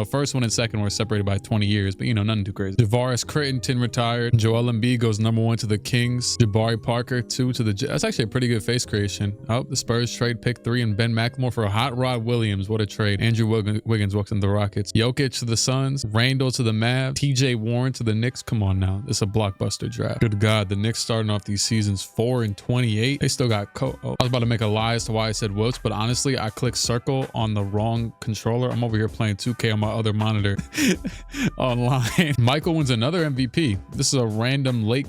first one and second were separated by 20 years, but nothing too crazy. Javaris Crittenton retired. Joel Embiid goes #1 to the Kings. Jabari Parker 2 to the that's actually a pretty good face creation. Oh, the Spurs trade pick 3 and Ben McLemore for a Hot Rod Williams. What a trade. Andrew Wiggins walks in the Rockets. Jokic to the Suns. Randall to the Mavs. TJ Warren to the Knicks. Come on now. This is a blockbuster draft. Good God. The Knicks starting off these seasons 4-28. They still got I was about to make a lie as to why I said Wilts, but honestly, I clicked circle on the wrong controller. I'm over here playing 2K on my other monitor online. Michael wins another MVP. This is a random late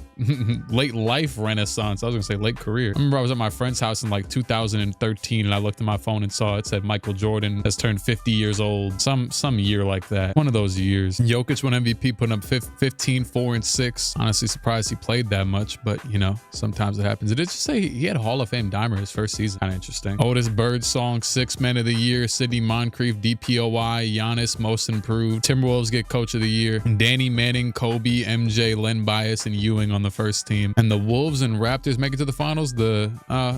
life renaissance. I was gonna say late career. I remember I was at my friend's house in like 2013 and I looked at my phone and saw it said Michael Jordan has turned 50 years old. Some year like that. One of those years. Jokic won MVP, putting up 15, 4, and 6. Honestly surprised he played that much, but you know, sometimes it happens. It did just say he had Hall of Fame dimer his first season. Kind of interesting. Otis Birdsong, 6th man of the year. Sidney Moncrief, DPOY. Giannis, most improved. Timberwolves get coach of the year. Danny Manning, Kobe, MJ, Len Bias, and Ewing on the first team. And the Wolves and Raptors make it to the finals. It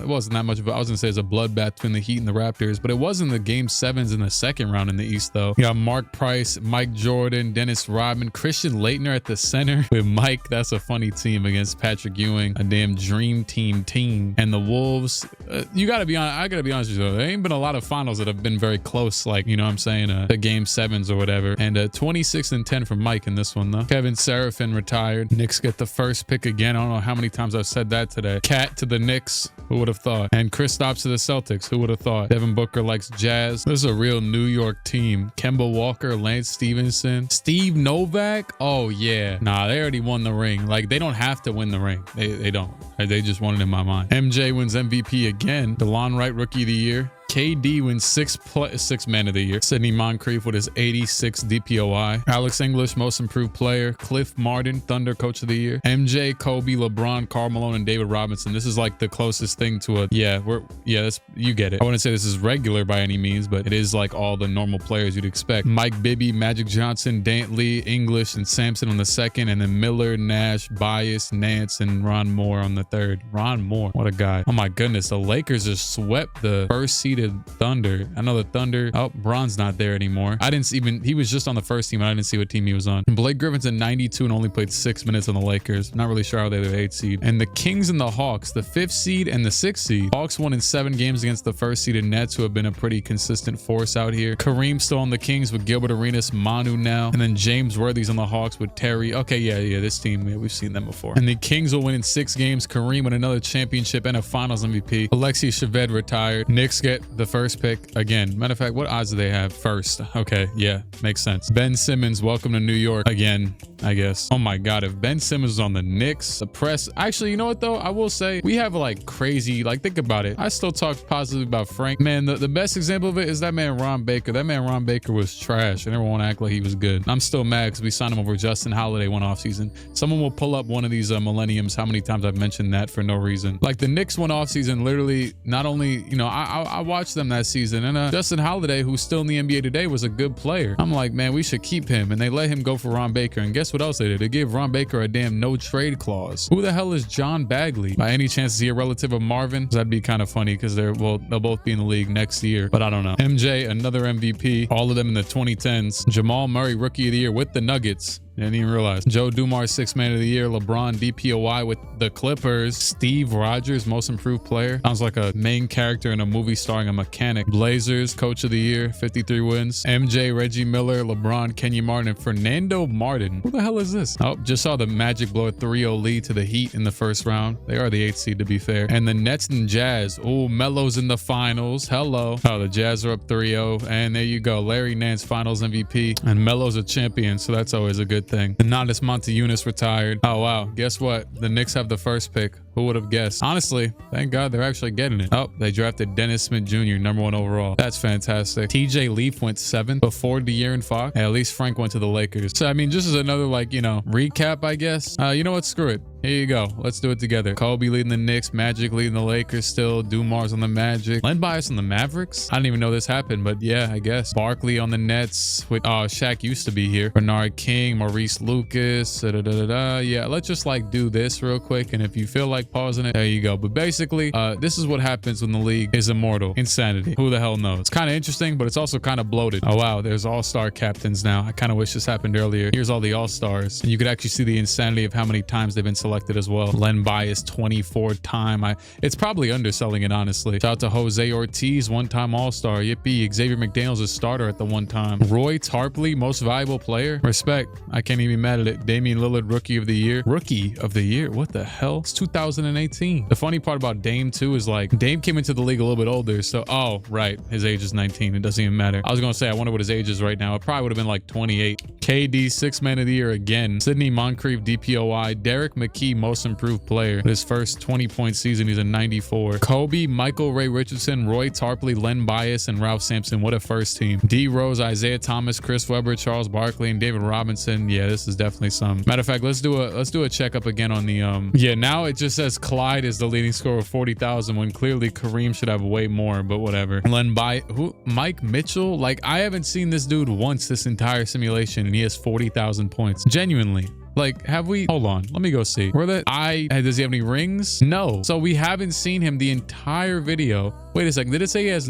wasn't that much of I was gonna say it's a bloodbath between the Heat and the Raptors, but it wasn't the game 7s in the second round in the East though. You got Mark Price, Mike Jordan, Dennis Rodman, Christian Laettner at the center with Mike. That's a funny team against Patrick Ewing, a damn dream team. And the Wolves, you gotta be honest. I gotta be honest with you. There ain't been a lot of finals that have been very close, like, you know what I'm saying, the game 7s or whatever. And 26-10 from Mike in this one though. Kevin Seraphin retired. Knicks get the first pick again. I don't know how many times I've said that today. Cat to the Knicks. Who would have thought? And Kristaps to the Celtics. Who would have thought? Devin Booker likes Jazz. This is a real New York team. Kemba Walker, Lance Stevenson, Steve Novak. Oh yeah. Nah, they already won the ring. Like, they don't have to win the ring. They don't. They just won it in my mind. MJ wins MVP again. DeLon Wright, Rookie of the Year. KD wins 6th man of the year. Sidney Moncrief with his 86 DPOI. Alex English, most improved player. Cliff Martin, Thunder coach of the year. MJ, Kobe, LeBron, Karl Malone, and David Robinson. This is like the closest thing to a, that's, you get it. I wouldn't say this is regular by any means, but it is like all the normal players you'd expect. Mike Bibby, Magic Johnson, Dantley, English, and Sampson on the second, and then Miller, Nash, Bias, Nance, and Ron Moore on the third. Ron Moore, what a guy. Oh my goodness, the Lakers just swept the first seeded Thunder. I know the Thunder. Oh, Bron's not there anymore. He was just on the first team. I didn't see what team he was on. And Blake Griffin's at 92 and only played 6 minutes on the Lakers. Not really sure how they're the 8th seed. And the Kings and the Hawks, the 5th seed and the 6th seed. Hawks won in 7 games against the 1st seeded Nets, who have been a pretty consistent force out here. Kareem still on the Kings with Gilbert Arenas, Manu now. And then James Worthy's on the Hawks with Terry. Okay, yeah, this team, we've seen them before. And the Kings will win in 6 games. Kareem with another championship and a finals MVP. Alexei Shved retired. Knicks get the first pick again. Matter of fact, what odds do they have? First. Okay, yeah, makes sense. Ben Simmons, welcome to New York again, I guess. Oh my God, if Ben Simmons was on the Knicks, the press. Actually, you know what though? I will say we have like crazy, like, think about it. I still talk positively about Frank. Man, the best example of it is that man Ron Baker. That man Ron Baker was trash and everyone act like he was good. I'm still mad because we signed him over Justin Holiday one offseason. Someone will pull up one of these millenniums, how many times I've mentioned that for no reason. Like the Knicks one offseason, literally, not only, you know, I watched them that season, and Justin Holiday, who's still in the NBA today, was a good player. I'm like, man, we should keep him. And they let him go for Ron Baker. And guess what else they did? They gave Ron Baker a damn no trade clause. Who the hell is John Bagley? By any chance, is he a relative of Marvin? That'd be kind of funny because they'll both be in the league next year, but I don't know. MJ, another MVP, all of them in the 2010s. Jamal Murray, Rookie of the Year with the Nuggets. Didn't even realize. Joe Dumars, 6th man of the year. LeBron, DPOY with the Clippers. Steve Rogers, most improved player. Sounds like a main character in a movie starring a mechanic. Blazers, coach of the year, 53 wins. MJ, Reggie Miller, LeBron, Kenya Martin, and Fernando Martin. Who the hell is this? Oh, just saw the Magic blow a 3-0 lead to the Heat in the first round. They are the 8th seed, to be fair. And the Nets and Jazz. Oh, Melo's in the finals. Hello. Oh, the Jazz are up 3-0. And there you go. Larry Nance, finals MVP. And Melo's a champion, so that's always a good thing. Donatas Montejunas retired. Oh wow, guess what? The Knicks have the first pick. Who would have guessed? Honestly, thank God they're actually getting it. Oh, they drafted Dennis Smith Jr., #1 overall. That's fantastic. TJ Leaf went 7th before De'Aaron Fox. Hey, at least Frank went to the Lakers. So I mean, just as another, like, you know, recap, I guess. You know what? Screw it. Here you go. Let's do it together. Kobe leading the Knicks, Magic leading the Lakers still, Dumars on the Magic, Len Bias on the Mavericks. I didn't even know this happened, but yeah, I guess. Barkley on the Nets with, Shaq used to be here. Bernard King, Maurice Lucas, Yeah, let's just like do this real quick. And if you feel like pausing it, there you go. But basically, this is what happens when the league is immortal. Insanity. Who the hell knows? It's kind of interesting, but it's also kind of bloated. Oh wow, there's all-star captains now. I kind of wish this happened earlier. Here's all the all-stars. And you could actually see the insanity of how many times they've been selected as well. Len Bias, 24th time. It's probably underselling it, honestly. Shout out to Jose Ortiz, one-time all-star. Yippee. Xavier McDaniel's a starter at the one time. Roy Tarpley, most valuable player. Respect. I can't even be mad at it. Damian Lillard, Rookie of the Year. Rookie of the Year? What the hell? It's 2000 2018. The funny part about Dame too is like Dame came into the league a little bit older. So, oh, right. His age is 19. It doesn't even matter. I was going to say, I wonder what his age is right now. It probably would have been like 28. KD, sixth man of the year again. Sidney Moncrief, DPOI. Derek McKee, most improved player. His first 20-point season, he's a 94. Kobe, Michael Ray Richardson, Roy Tarpley, Len Bias, and Ralph Sampson. What a first team. D Rose, Isaiah Thomas, Chris Webber, Charles Barkley, and David Robinson. Yeah, this is definitely some. Matter of fact, let's do a checkup again on the yeah, now it just says Clyde is the leading scorer with 40,000 when clearly Kareem should have way more, but whatever. Len Bias, who, Mike Mitchell? Like, I haven't seen this dude once this entire simulation and he has 40,000 points. Genuinely. Like, have we? Hold on. Let me go see. Does he have any rings? No. So we haven't seen him the entire video. Wait a second. Did it say he has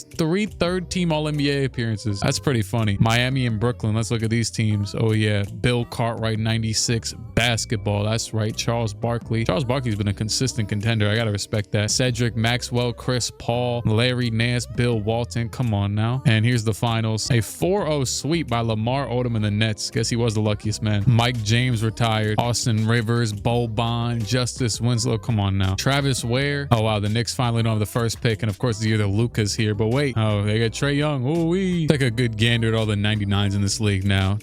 3 third-team All-NBA appearances? That's pretty funny. Miami and Brooklyn. Let's look at these teams. Oh, yeah. Bill Cartwright, 96. Basketball. That's right. Charles Barkley. Charles Barkley's been a consistent contender. I got to respect that. Cedric Maxwell, Chris Paul, Larry Nance, Bill Walton. Come on now. And here's the finals. A 4-0 sweep by Lamar Odom and the Nets. Guess he was the luckiest man. Mike James retired. Austin Rivers, Boban, Justice Winslow. Come on now. Travis Ware. Oh, wow. The Knicks finally don't have the first pick. And of course, the year that Luka's here. But wait. Oh, they got Trae Young. Ooh-wee. Take a good gander at all the 99s in this league now.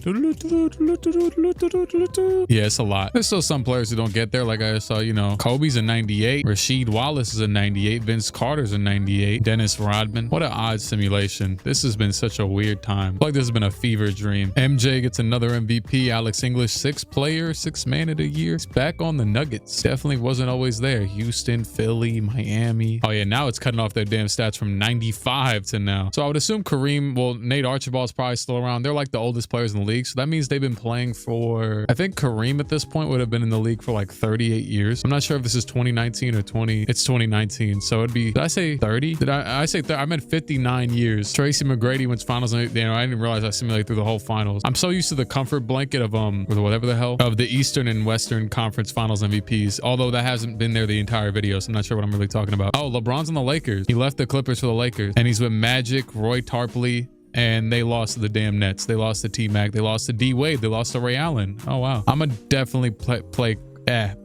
Yeah, it's a lot. There's still some players who don't get there. Like I saw, you know, Kobe's a 98. Rasheed Wallace is a 98. Vince Carter's a 98. Dennis Rodman. What an odd simulation. This has been such a weird time. Like this has been a fever dream. MJ gets another MVP. Alex English, 6th player, 6th man of the year. He's back on the Nuggets. Definitely wasn't always there. Houston, Philly, Miami. Oh yeah, now it's cutting off their damn stats from 95 to now. So I would assume Kareem, well, Nate Archibald's probably still around. They're like the oldest players in the league. So that means they've been playing for, I think Kareem at this point would have been in the league for like 38 years. I'm not sure if this is 2019 or 20. It's 2019. So it'd be, did I say 30? Did I say 30? I meant 59 years. Tracy McGrady wins finals. And, you know, I didn't realize I simulated through the whole finals. I'm so used to the comfort blanket of, or whatever the hell, of the Eastern and Western Conference Finals MVPs. Although that hasn't been there the entire video. So I'm not sure what I'm really talking about. Oh, LeBron's on the Lakers. He left the Clippers for the Lakers. And he's with Magic, Roy Tarpley, and they lost to the damn Nets. They lost to T-Mac. They lost to D-Wade. They lost to Ray Allen. Oh, wow. I'm going to definitely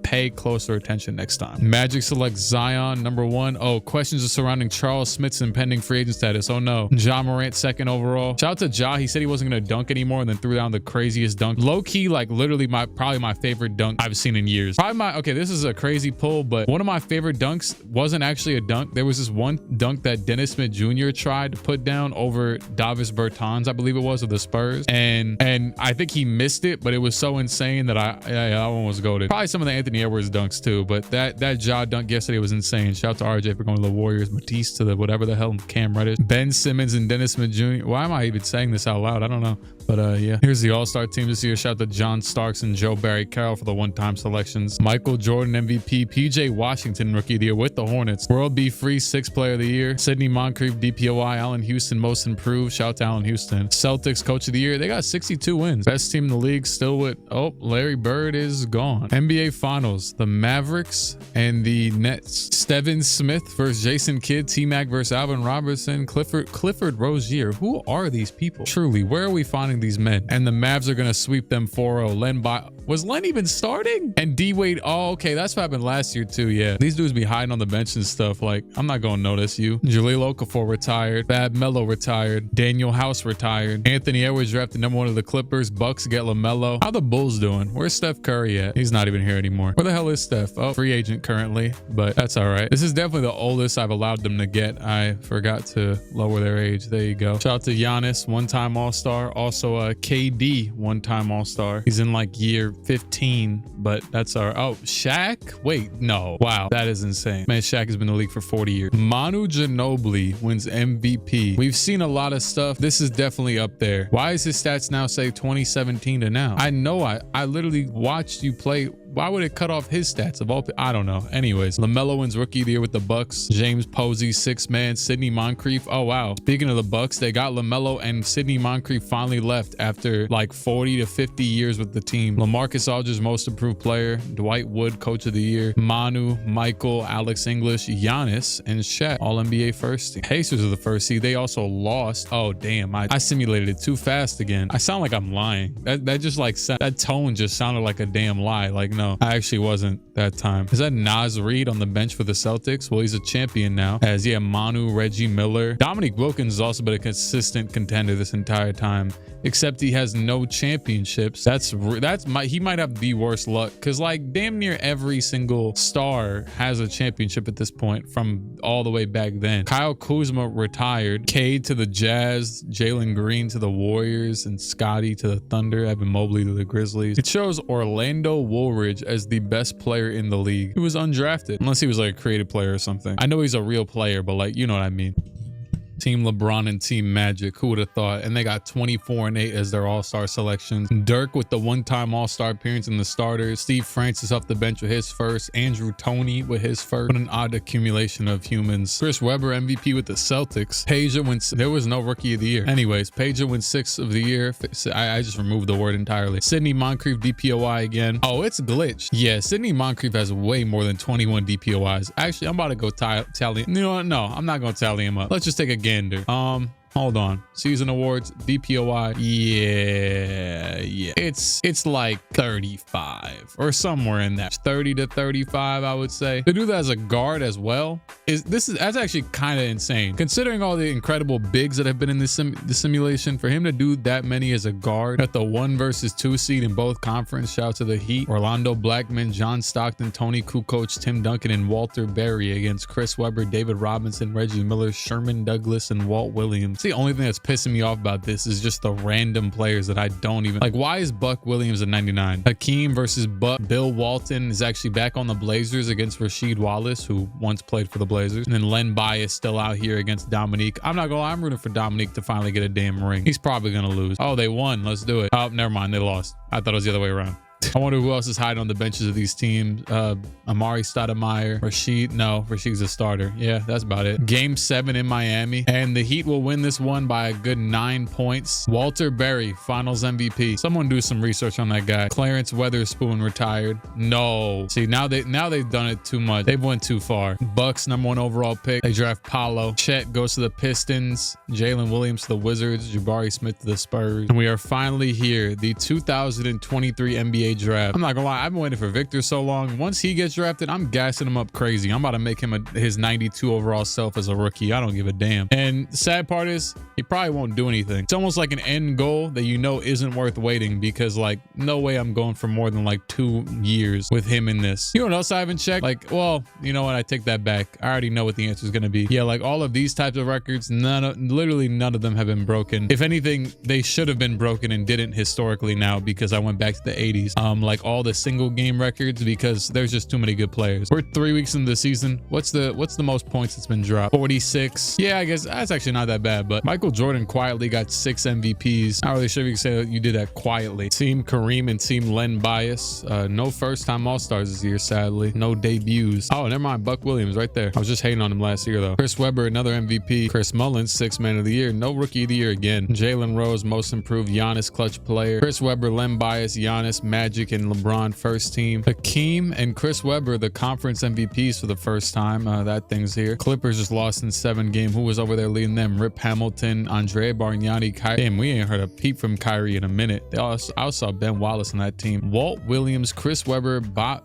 pay closer attention next time. Magic selects Zion, number 1. Oh, questions are surrounding Charles Smith's impending free agent status. Oh no. Ja Morant, 2nd overall. Shout out to Ja. He said he wasn't going to dunk anymore and then threw down the craziest dunk. Low key, like literally probably my favorite dunk I've seen in years. Okay, this is a crazy pull, but one of my favorite dunks wasn't actually a dunk. There was this one dunk that Dennis Smith Jr. tried to put down over Davis Bertans, I believe it was, of the Spurs. And I think he missed it, but it was so insane that that one was goated. Probably some of the Anthony Edwards dunks too, but that Ja dunk yesterday was insane. Shout out to RJ for going to the Warriors, Matisse to the whatever the hell, Cam Reddish, Ben Simmons, and Dennis Smith Jr. Why am I even saying this out loud? I don't know. But yeah, here's the all-star team this year. Shout out to John Starks and Joe Barry Carroll for the one-time selections. Michael Jordan MVP, PJ Washington Rookie of the Year with the Hornets. World B. Free 6th Player of the Year. Sidney Moncrief DPOI. Allen Houston Most Improved. Shout out to Allen Houston. Celtics Coach of the Year. They got 62 wins. Best team in the league still with, oh, Larry Bird is gone. NBA Finals. The Mavericks and the Nets. Steven Smith versus Jason Kidd. T-Mac versus Alvin Robertson. Clifford Rozier. Who are these people? Truly, where are we finding these men? And the Mavs are going to sweep them 4-0. Was Len even starting? And D-Wade, oh, okay, that's what happened last year too, yeah. These dudes be hiding on the bench and stuff. Like, I'm not going to notice you. Jahlil Okafor retired. Fab Melo retired. Daniel House retired. Anthony Edwards drafted number 1 of the Clippers. Bucks get LaMelo. How the Bulls doing? Where's Steph Curry at? He's not even here anymore. Where the hell is Steph? Oh, free agent currently, but that's all right. This is definitely the oldest I've allowed them to get. I forgot to lower their age. There you go. Shout out to Giannis, one-time All-Star. Also, KD, one-time All-Star. He's in like year 15, but that's our, oh, Shaq? Wait, no. Wow, that is insane. Man, Shaq has been in the league for 40 years. Manu Ginobili wins MVP. We've seen a lot of stuff. This is definitely up there. Why is his stats now say 2017 to now? I know I literally watched you play. Why would it cut off his stats of all? I don't know. Anyways, LaMelo wins Rookie of the Year with the Bucks. James Posey, 6th man. Sidney Moncrief. Oh, wow. Speaking of the Bucks, they got LaMelo and Sidney Moncrief finally left after like 40 to 50 years with the team. LaMarcus Aldridge, Most Improved Player. Dwight Wood, Coach of the Year. Manu, Michael, Alex English, Giannis, and Shaq. All NBA first team. Pacers are the first seed. They also lost. Oh, damn. I simulated it too fast again. I sound like I'm lying. That just like, that tone just sounded like a damn lie. Like, no. no, I actually wasn't that time. Is that Nas Reed on the bench for the Celtics? Well, he's a champion now. As yeah, Manu, Reggie Miller. Dominique Wilkins has also been a consistent contender this entire time, except he has no championships. He might have the worst luck, because like damn near every single star has a championship at this point from all the way back then. Kyle Kuzma retired. Cade to the Jazz, Jalen Green to the Warriors, and Scotty to the Thunder, Evan Mobley to the Grizzlies. It shows Orlando Woolridge as the best player in the league. He was undrafted, unless he was like a creative player or something. I know he's a real player, but like, you know what I mean. Team LeBron and Team Magic, who would have thought? And they got 24 and 8 as their all-star selections. Dirk with the one-time all-star appearance in the starters. Steve Francis off the bench with his first. Andrew Toney with his first. What an odd accumulation of humans. Chris Webber MVP with the Celtics. Peja wins. There was no rookie of the year. Anyways, Peja wins 6 of the year. I just removed the word entirely. Sidney Moncrief DPOI again. Oh, it's glitched. Yeah, Sidney Moncrief has way more than 21 DPOIs. Actually, I'm about to go tally. You know what? No, I'm not going to tally him up. Let's just take a gander. Hold on. Season awards, DPOI. Yeah. It's like 35 or somewhere in that 30 to 35, I would say. To do that as a guard as well that's actually kind of insane, considering all the incredible bigs that have been in the simulation. For him to do that many as a guard at the 1 versus 2 seed in both conference. Shout out to the Heat. Orlando Blackman, John Stockton, Tony Kukoc, Tim Duncan, and Walter Berry against Chris Webber, David Robinson, Reggie Miller, Sherman Douglas, and Walt Williams. The only thing that's pissing me off about this is just the random players that I don't even like. Why is Buck Williams a 99? Hakeem versus Buck. Bill Walton is actually back on the Blazers against Rasheed Wallace, who once played for the Blazers. And then Len Bias still out here against Dominique. I'm not gonna lie, I'm rooting for Dominique to finally get a damn ring. He's probably gonna lose. Oh, they won. Let's do it. Oh, never mind. They lost. I thought it was the other way around. I wonder who else is hiding on the benches of these teams. Amari Stoudemire, Rasheed's a starter. Yeah, that's about it. Game 7 in Miami, and the Heat will win this one by a good 9 points. Walter Berry, Finals MVP. Someone do some research on that guy. Clarence Weatherspoon retired. No. See, now they've done it too much. They've went too far. Bucks #1 overall pick. They draft Paolo. Chet goes to the Pistons. Jalen Williams to the Wizards. Jabari Smith to the Spurs. And we are finally here. The 2023 NBA draft. I'm not gonna lie, I've been waiting for Victor so long. Once he gets drafted, I'm gassing him up crazy. I'm about to make him his 92 overall self as a rookie. I don't give a damn. And the sad part is, he probably won't do anything. It's almost like an end goal that you know isn't worth waiting, because like, no way I'm going for more than like 2 years with him in this. You know what else I haven't checked? Like, well, you know what? I take that back. I already know what the answer is gonna be. Yeah, like all of these types of records, literally none of them have been broken. If anything, they should have been broken and didn't historically now, because I went back to the 80s. Like all the single game records, because there's just too many good players. We're 3 weeks into the season. What's the most points that's been dropped? 46. Yeah, I guess that's actually not that bad, but Michael Jordan quietly got 6 MVPs. Not really sure if you can say that you did that quietly. Team Kareem and Team Len Bias. No first-time All-Stars this year, sadly. No debuts. Oh, never mind. Buck Williams right there. I was just hating on him last year, though. Chris Webber, another MVP. Chris Mullins, 6th man of the year. No rookie of the year again. Jalen Rose, most improved. Giannis, clutch player. Chris Webber, Len Bias, Giannis, Magic, and LeBron, first team. Hakeem and Chris Webber, the conference MVPs for the first time. That thing's here. Clippers just lost in 7 games. Who was over there leading them? Rip Hamilton, Andrea Bargnani, Kyrie. Damn, we ain't heard a peep from Kyrie in a minute. I also saw Ben Wallace on that team. Walt Williams, Chris Webber,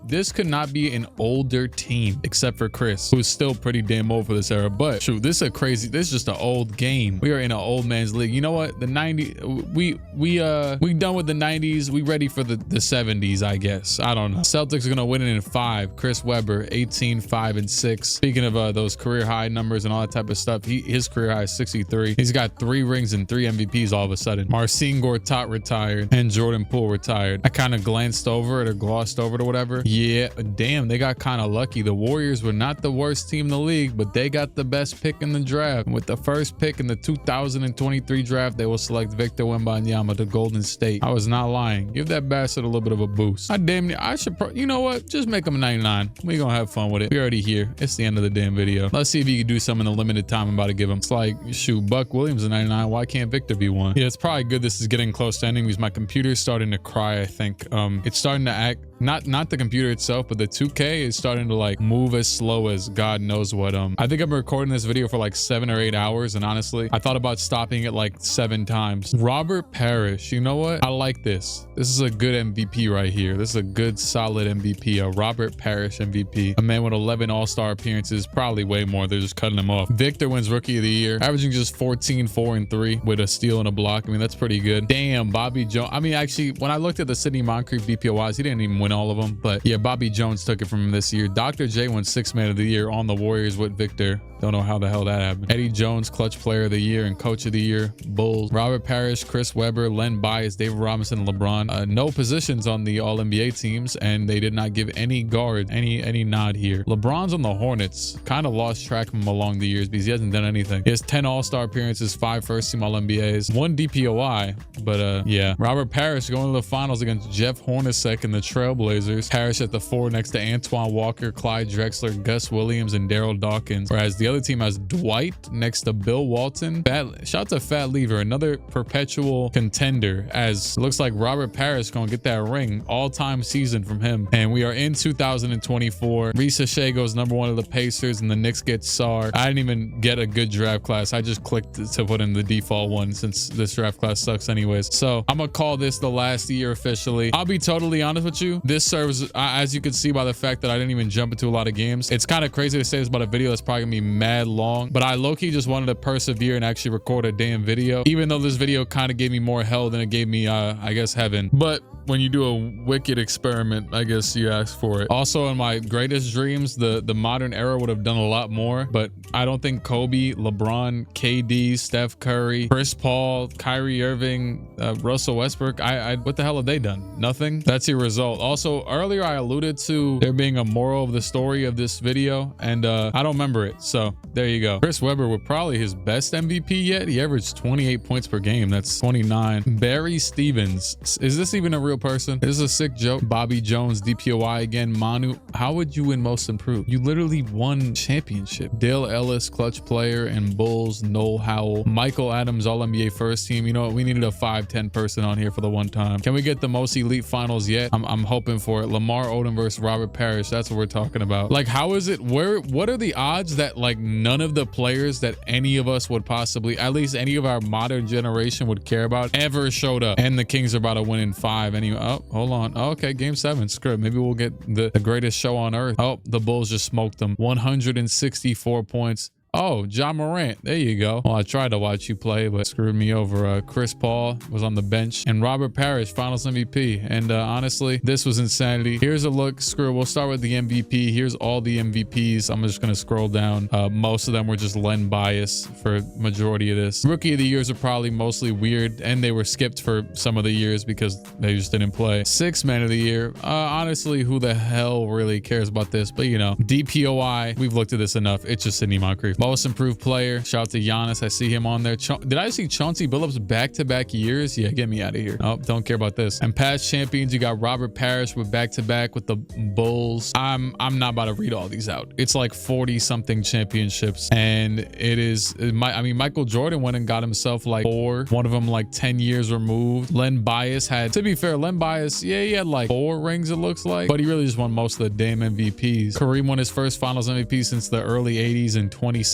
this could not be an older team, except for Chris, who's still pretty damn old for this era. But shoot, this is just an old game. We are in an old man's league. You know what? The 90s, we done with the 90s. We ready for the 70s, I guess. I don't know. Celtics are gonna win it in 5. Chris Webber, 18, 5, and 6. Speaking of those career high numbers and all that type of stuff, his career high is 63. He's got 3 rings and 3 MVPs all of a sudden. Marcin Gortat retired and Jordan Poole retired. I kind of glanced over it or glossed over it or whatever. Yeah, damn, they got kind of lucky. The Warriors were not the worst team in the league, but they got the best pick in the draft. And with the first pick in the 2023 draft, they will select Victor Wembanyama to Golden State. I was not lying. Give that bastard a little bit of a boost. I should, you know what? Just make him a 99. We gonna have fun with it. We already here. It's the end of the damn video. Let's see if you can do something in the limited time I'm about to give him. It's like, shoot, Buck Williams a 99. Why can't Victor be one? Yeah, it's probably good this is getting close to ending, because my computer's starting to cry, I think. It's starting to act, not the computer itself, but the 2K is starting to like move as slow as God knows what. I think I'm recording this video for like 7 or 8 hours, and honestly, I thought about stopping it like 7 times. Robert Parrish, you know what? I like this. This is a good MVP MVP right here. This is a good, solid MVP. A Robert Parrish MVP. A man with 11 All-Star appearances, probably way more. They're just cutting him off. Victor wins Rookie of the Year, averaging just 14, 4, and 3 with a steal and a block. I mean, that's pretty good. Damn, Bobby Jones. I mean, actually, when I looked at the Sidney Moncrief DPOIs, he didn't even win all of them. But yeah, Bobby Jones took it from him this year. Dr. J won 6th Man of the Year on the Warriors with Victor. Don't know how the hell that happened. Eddie Jones, Clutch Player of the Year and Coach of the Year, Bulls. Robert Parrish, Chris Webber, Len Bias, David Robinson, and LeBron. No positions on the All-NBA teams, and they did not give any guard any nod here. LeBron's on the Hornets. Kind of lost track of him along the years because he hasn't done anything. He has 10 All-Star appearances, 5 first-team All-NBAs, 1 DPOI. But yeah, Robert Parrish going to the finals against Jeff Hornacek and the Trailblazers. Parrish at the 4 next to Antoine Walker, Clyde Drexler, Gus Williams, and Daryl Dawkins. Whereas the other team has Dwight next to Bill Walton. Shout out to Fat Lever, another perpetual contender, as it looks like Robert Parrish gonna get that ring, all-time season from him. And we are in 2024. Risa Shea goes #1 of the Pacers, and the Knicks get Sarr. I didn't even get a good draft class. I just clicked to put in the default one since this draft class sucks anyways. So I'm gonna call this the last year officially. I'll be totally honest with you. This serves, as you can see by the fact that I didn't even jump into a lot of games. It's kind of crazy to say this about a video that's probably gonna be mad long, but I low-key just wanted to persevere and actually record a damn video, even though this video kind of gave me more hell than it gave me I guess heaven. But when you do a wicked experiment, I guess you ask for it. Also, in my greatest dreams, the modern era would have done a lot more, but I don't think Kobe, LeBron, KD, Steph Curry, Chris Paul, Kyrie Irving, Russell Westbrook, what the hell have they done? Nothing. That's your result. Also, earlier I alluded to there being a moral of the story of this video, and I don't remember it, so there you go. Chris Webber with probably his best MVP yet. He averaged 28 points per game. That's 29. Barry Stevens. Is this even a real person? This is a sick joke. Bobby Jones, DPOI again. Manute, how would you win Most Improved? You literally won championship. Dale Ellis, Clutch Player and Bulls. Noel Howell. Michael Adams, All-NBA first team. You know what? We needed a 5'10" person on here for the one time. Can we get the most elite finals yet? I'm hoping for it. Lamar Odom versus Robert Parrish. That's what we're talking about. Like, how is it? What are the odds that like none of the players that any of us would possibly, at least any of our modern generation would care about, ever showed up? And the Kings are about to win in 5 anyway. Oh, hold on. Oh, okay, game 7. Screw it. Maybe we'll get the greatest show on earth. Oh, the Bulls just smoked them. 164 points. Oh, Ja Morant. There you go. Well, I tried to watch you play, but screwed me over. Chris Paul was on the bench, and Robert Parrish, Finals MVP. And honestly, this was insanity. Here's a look. Screw it. We'll start with the MVP. Here's all the MVPs. I'm just going to scroll down. Most of them were just Len Bias for majority of this. Rookie of the Years are probably mostly weird, and they were skipped for some of the years because they just didn't play. 6th Man of the Year. Honestly, who the hell really cares about this? But, you know, DPOI, we've looked at this enough. It's just Sidney Moncrief. Most Improved Player. Shout out to Giannis. I see him on there. Did I see Chauncey Billups back-to-back years? Yeah, get me out of here. Oh, don't care about this. And past champions, you got Robert Parrish with back-to-back with the Bulls. I'm not about to read all these out. It's like 40-something championships, and I mean, Michael Jordan went and got himself like 4. One of them like 10 years removed. Len Bias had, to be fair, Len Bias, yeah, he had like 4 rings it looks like, but he really just won most of the damn MVPs. Kareem won his first Finals MVP since the early 80s in 2016.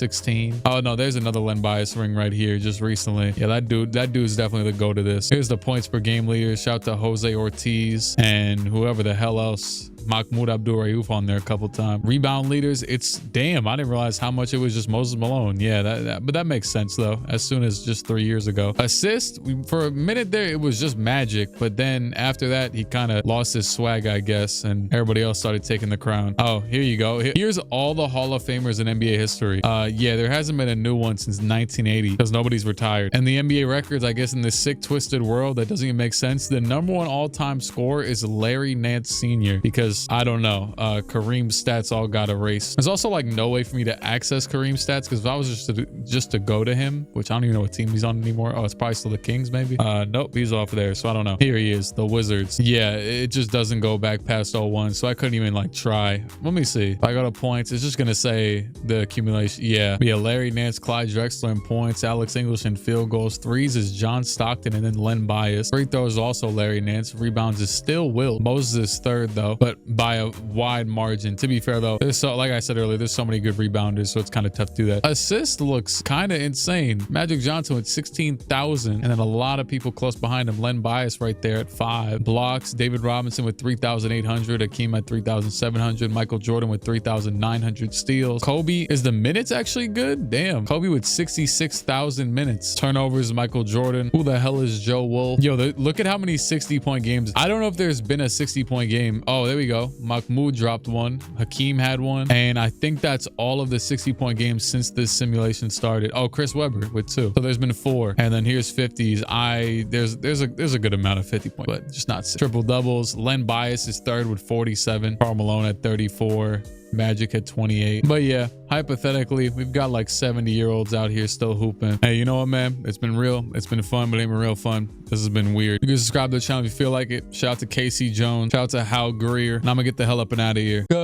Oh no, there's another Len Bias ring right here just recently. Yeah, that dude's definitely the go to this. Here's the points per game leaders. Shout out to Jose Ortiz and whoever the hell else. Mahmoud Abdul-Rauf on there a couple times. Rebound leaders, it's damn, I didn't realize how much it was just Moses Malone. Yeah, but that makes sense though, as soon as just 3 years ago. Assist, for a minute there it was just Magic, but then after that he kind of lost his swag, I guess, and everybody else started taking the crown. Oh, here you go. Here's all the Hall of Famers in NBA history. Yeah, there hasn't been a new one since 1980 because nobody's retired. And the NBA records, I guess, in this sick twisted world that doesn't even make sense, the #1 all-time scorer is Larry Nance Sr. because I don't know, Kareem's stats all got erased. There's also like no way for me to access Kareem's stats because if I was just to go to him, which I don't even know what team he's on anymore. Oh, it's probably still the Kings maybe. Nope, he's off there, so I don't know. Here he is, the Wizards. Yeah, it just doesn't go back past 01, so I couldn't even like try. Let me see. If I go to points, it's just gonna say the accumulation. Yeah, Larry Nance, Clyde Drexler in points, Alex English in field goals. Threes is John Stockton and then Len Bias. Free throws also Larry Nance. Rebounds is still Will. Moses is third though, but by a wide margin. To be fair though, there's like I said earlier, there's so many good rebounders, so it's kind of tough to do that. Assist looks kind of insane. Magic Johnson with 16,000, and then a lot of people close behind him. Len Bias right there at 5. Blocks, David Robinson with 3,800. Akeem at 3,700. Michael Jordan with 3,900 steals. Kobe, is the minutes actually good? Damn. Kobe with 66,000 minutes. Turnovers, Michael Jordan. Who the hell is Joe Wolf? Yo, look at how many 60-point games. I don't know if there's been a 60-point game. Oh, there we go. Mahmoud dropped one. Hakeem had one. And I think that's all of the 60-point games since this simulation started. Oh, Chris Webber with 2. So there's been 4. And then here's 50s. There's a good amount of 50 points, but just not 6. Triple doubles. Len Bias is third with 47. Karl Malone at 34. Magic at 28. But yeah, hypothetically, we've got like 70-year-olds out here still hooping. Hey, you know what, man? It's been real. It's been fun, but it ain't been real fun. This has been weird. You can subscribe to the channel if you feel like it. Shout out to KC Jones. Shout out to Hal Greer. And I'm gonna get the hell up and out of here. Go.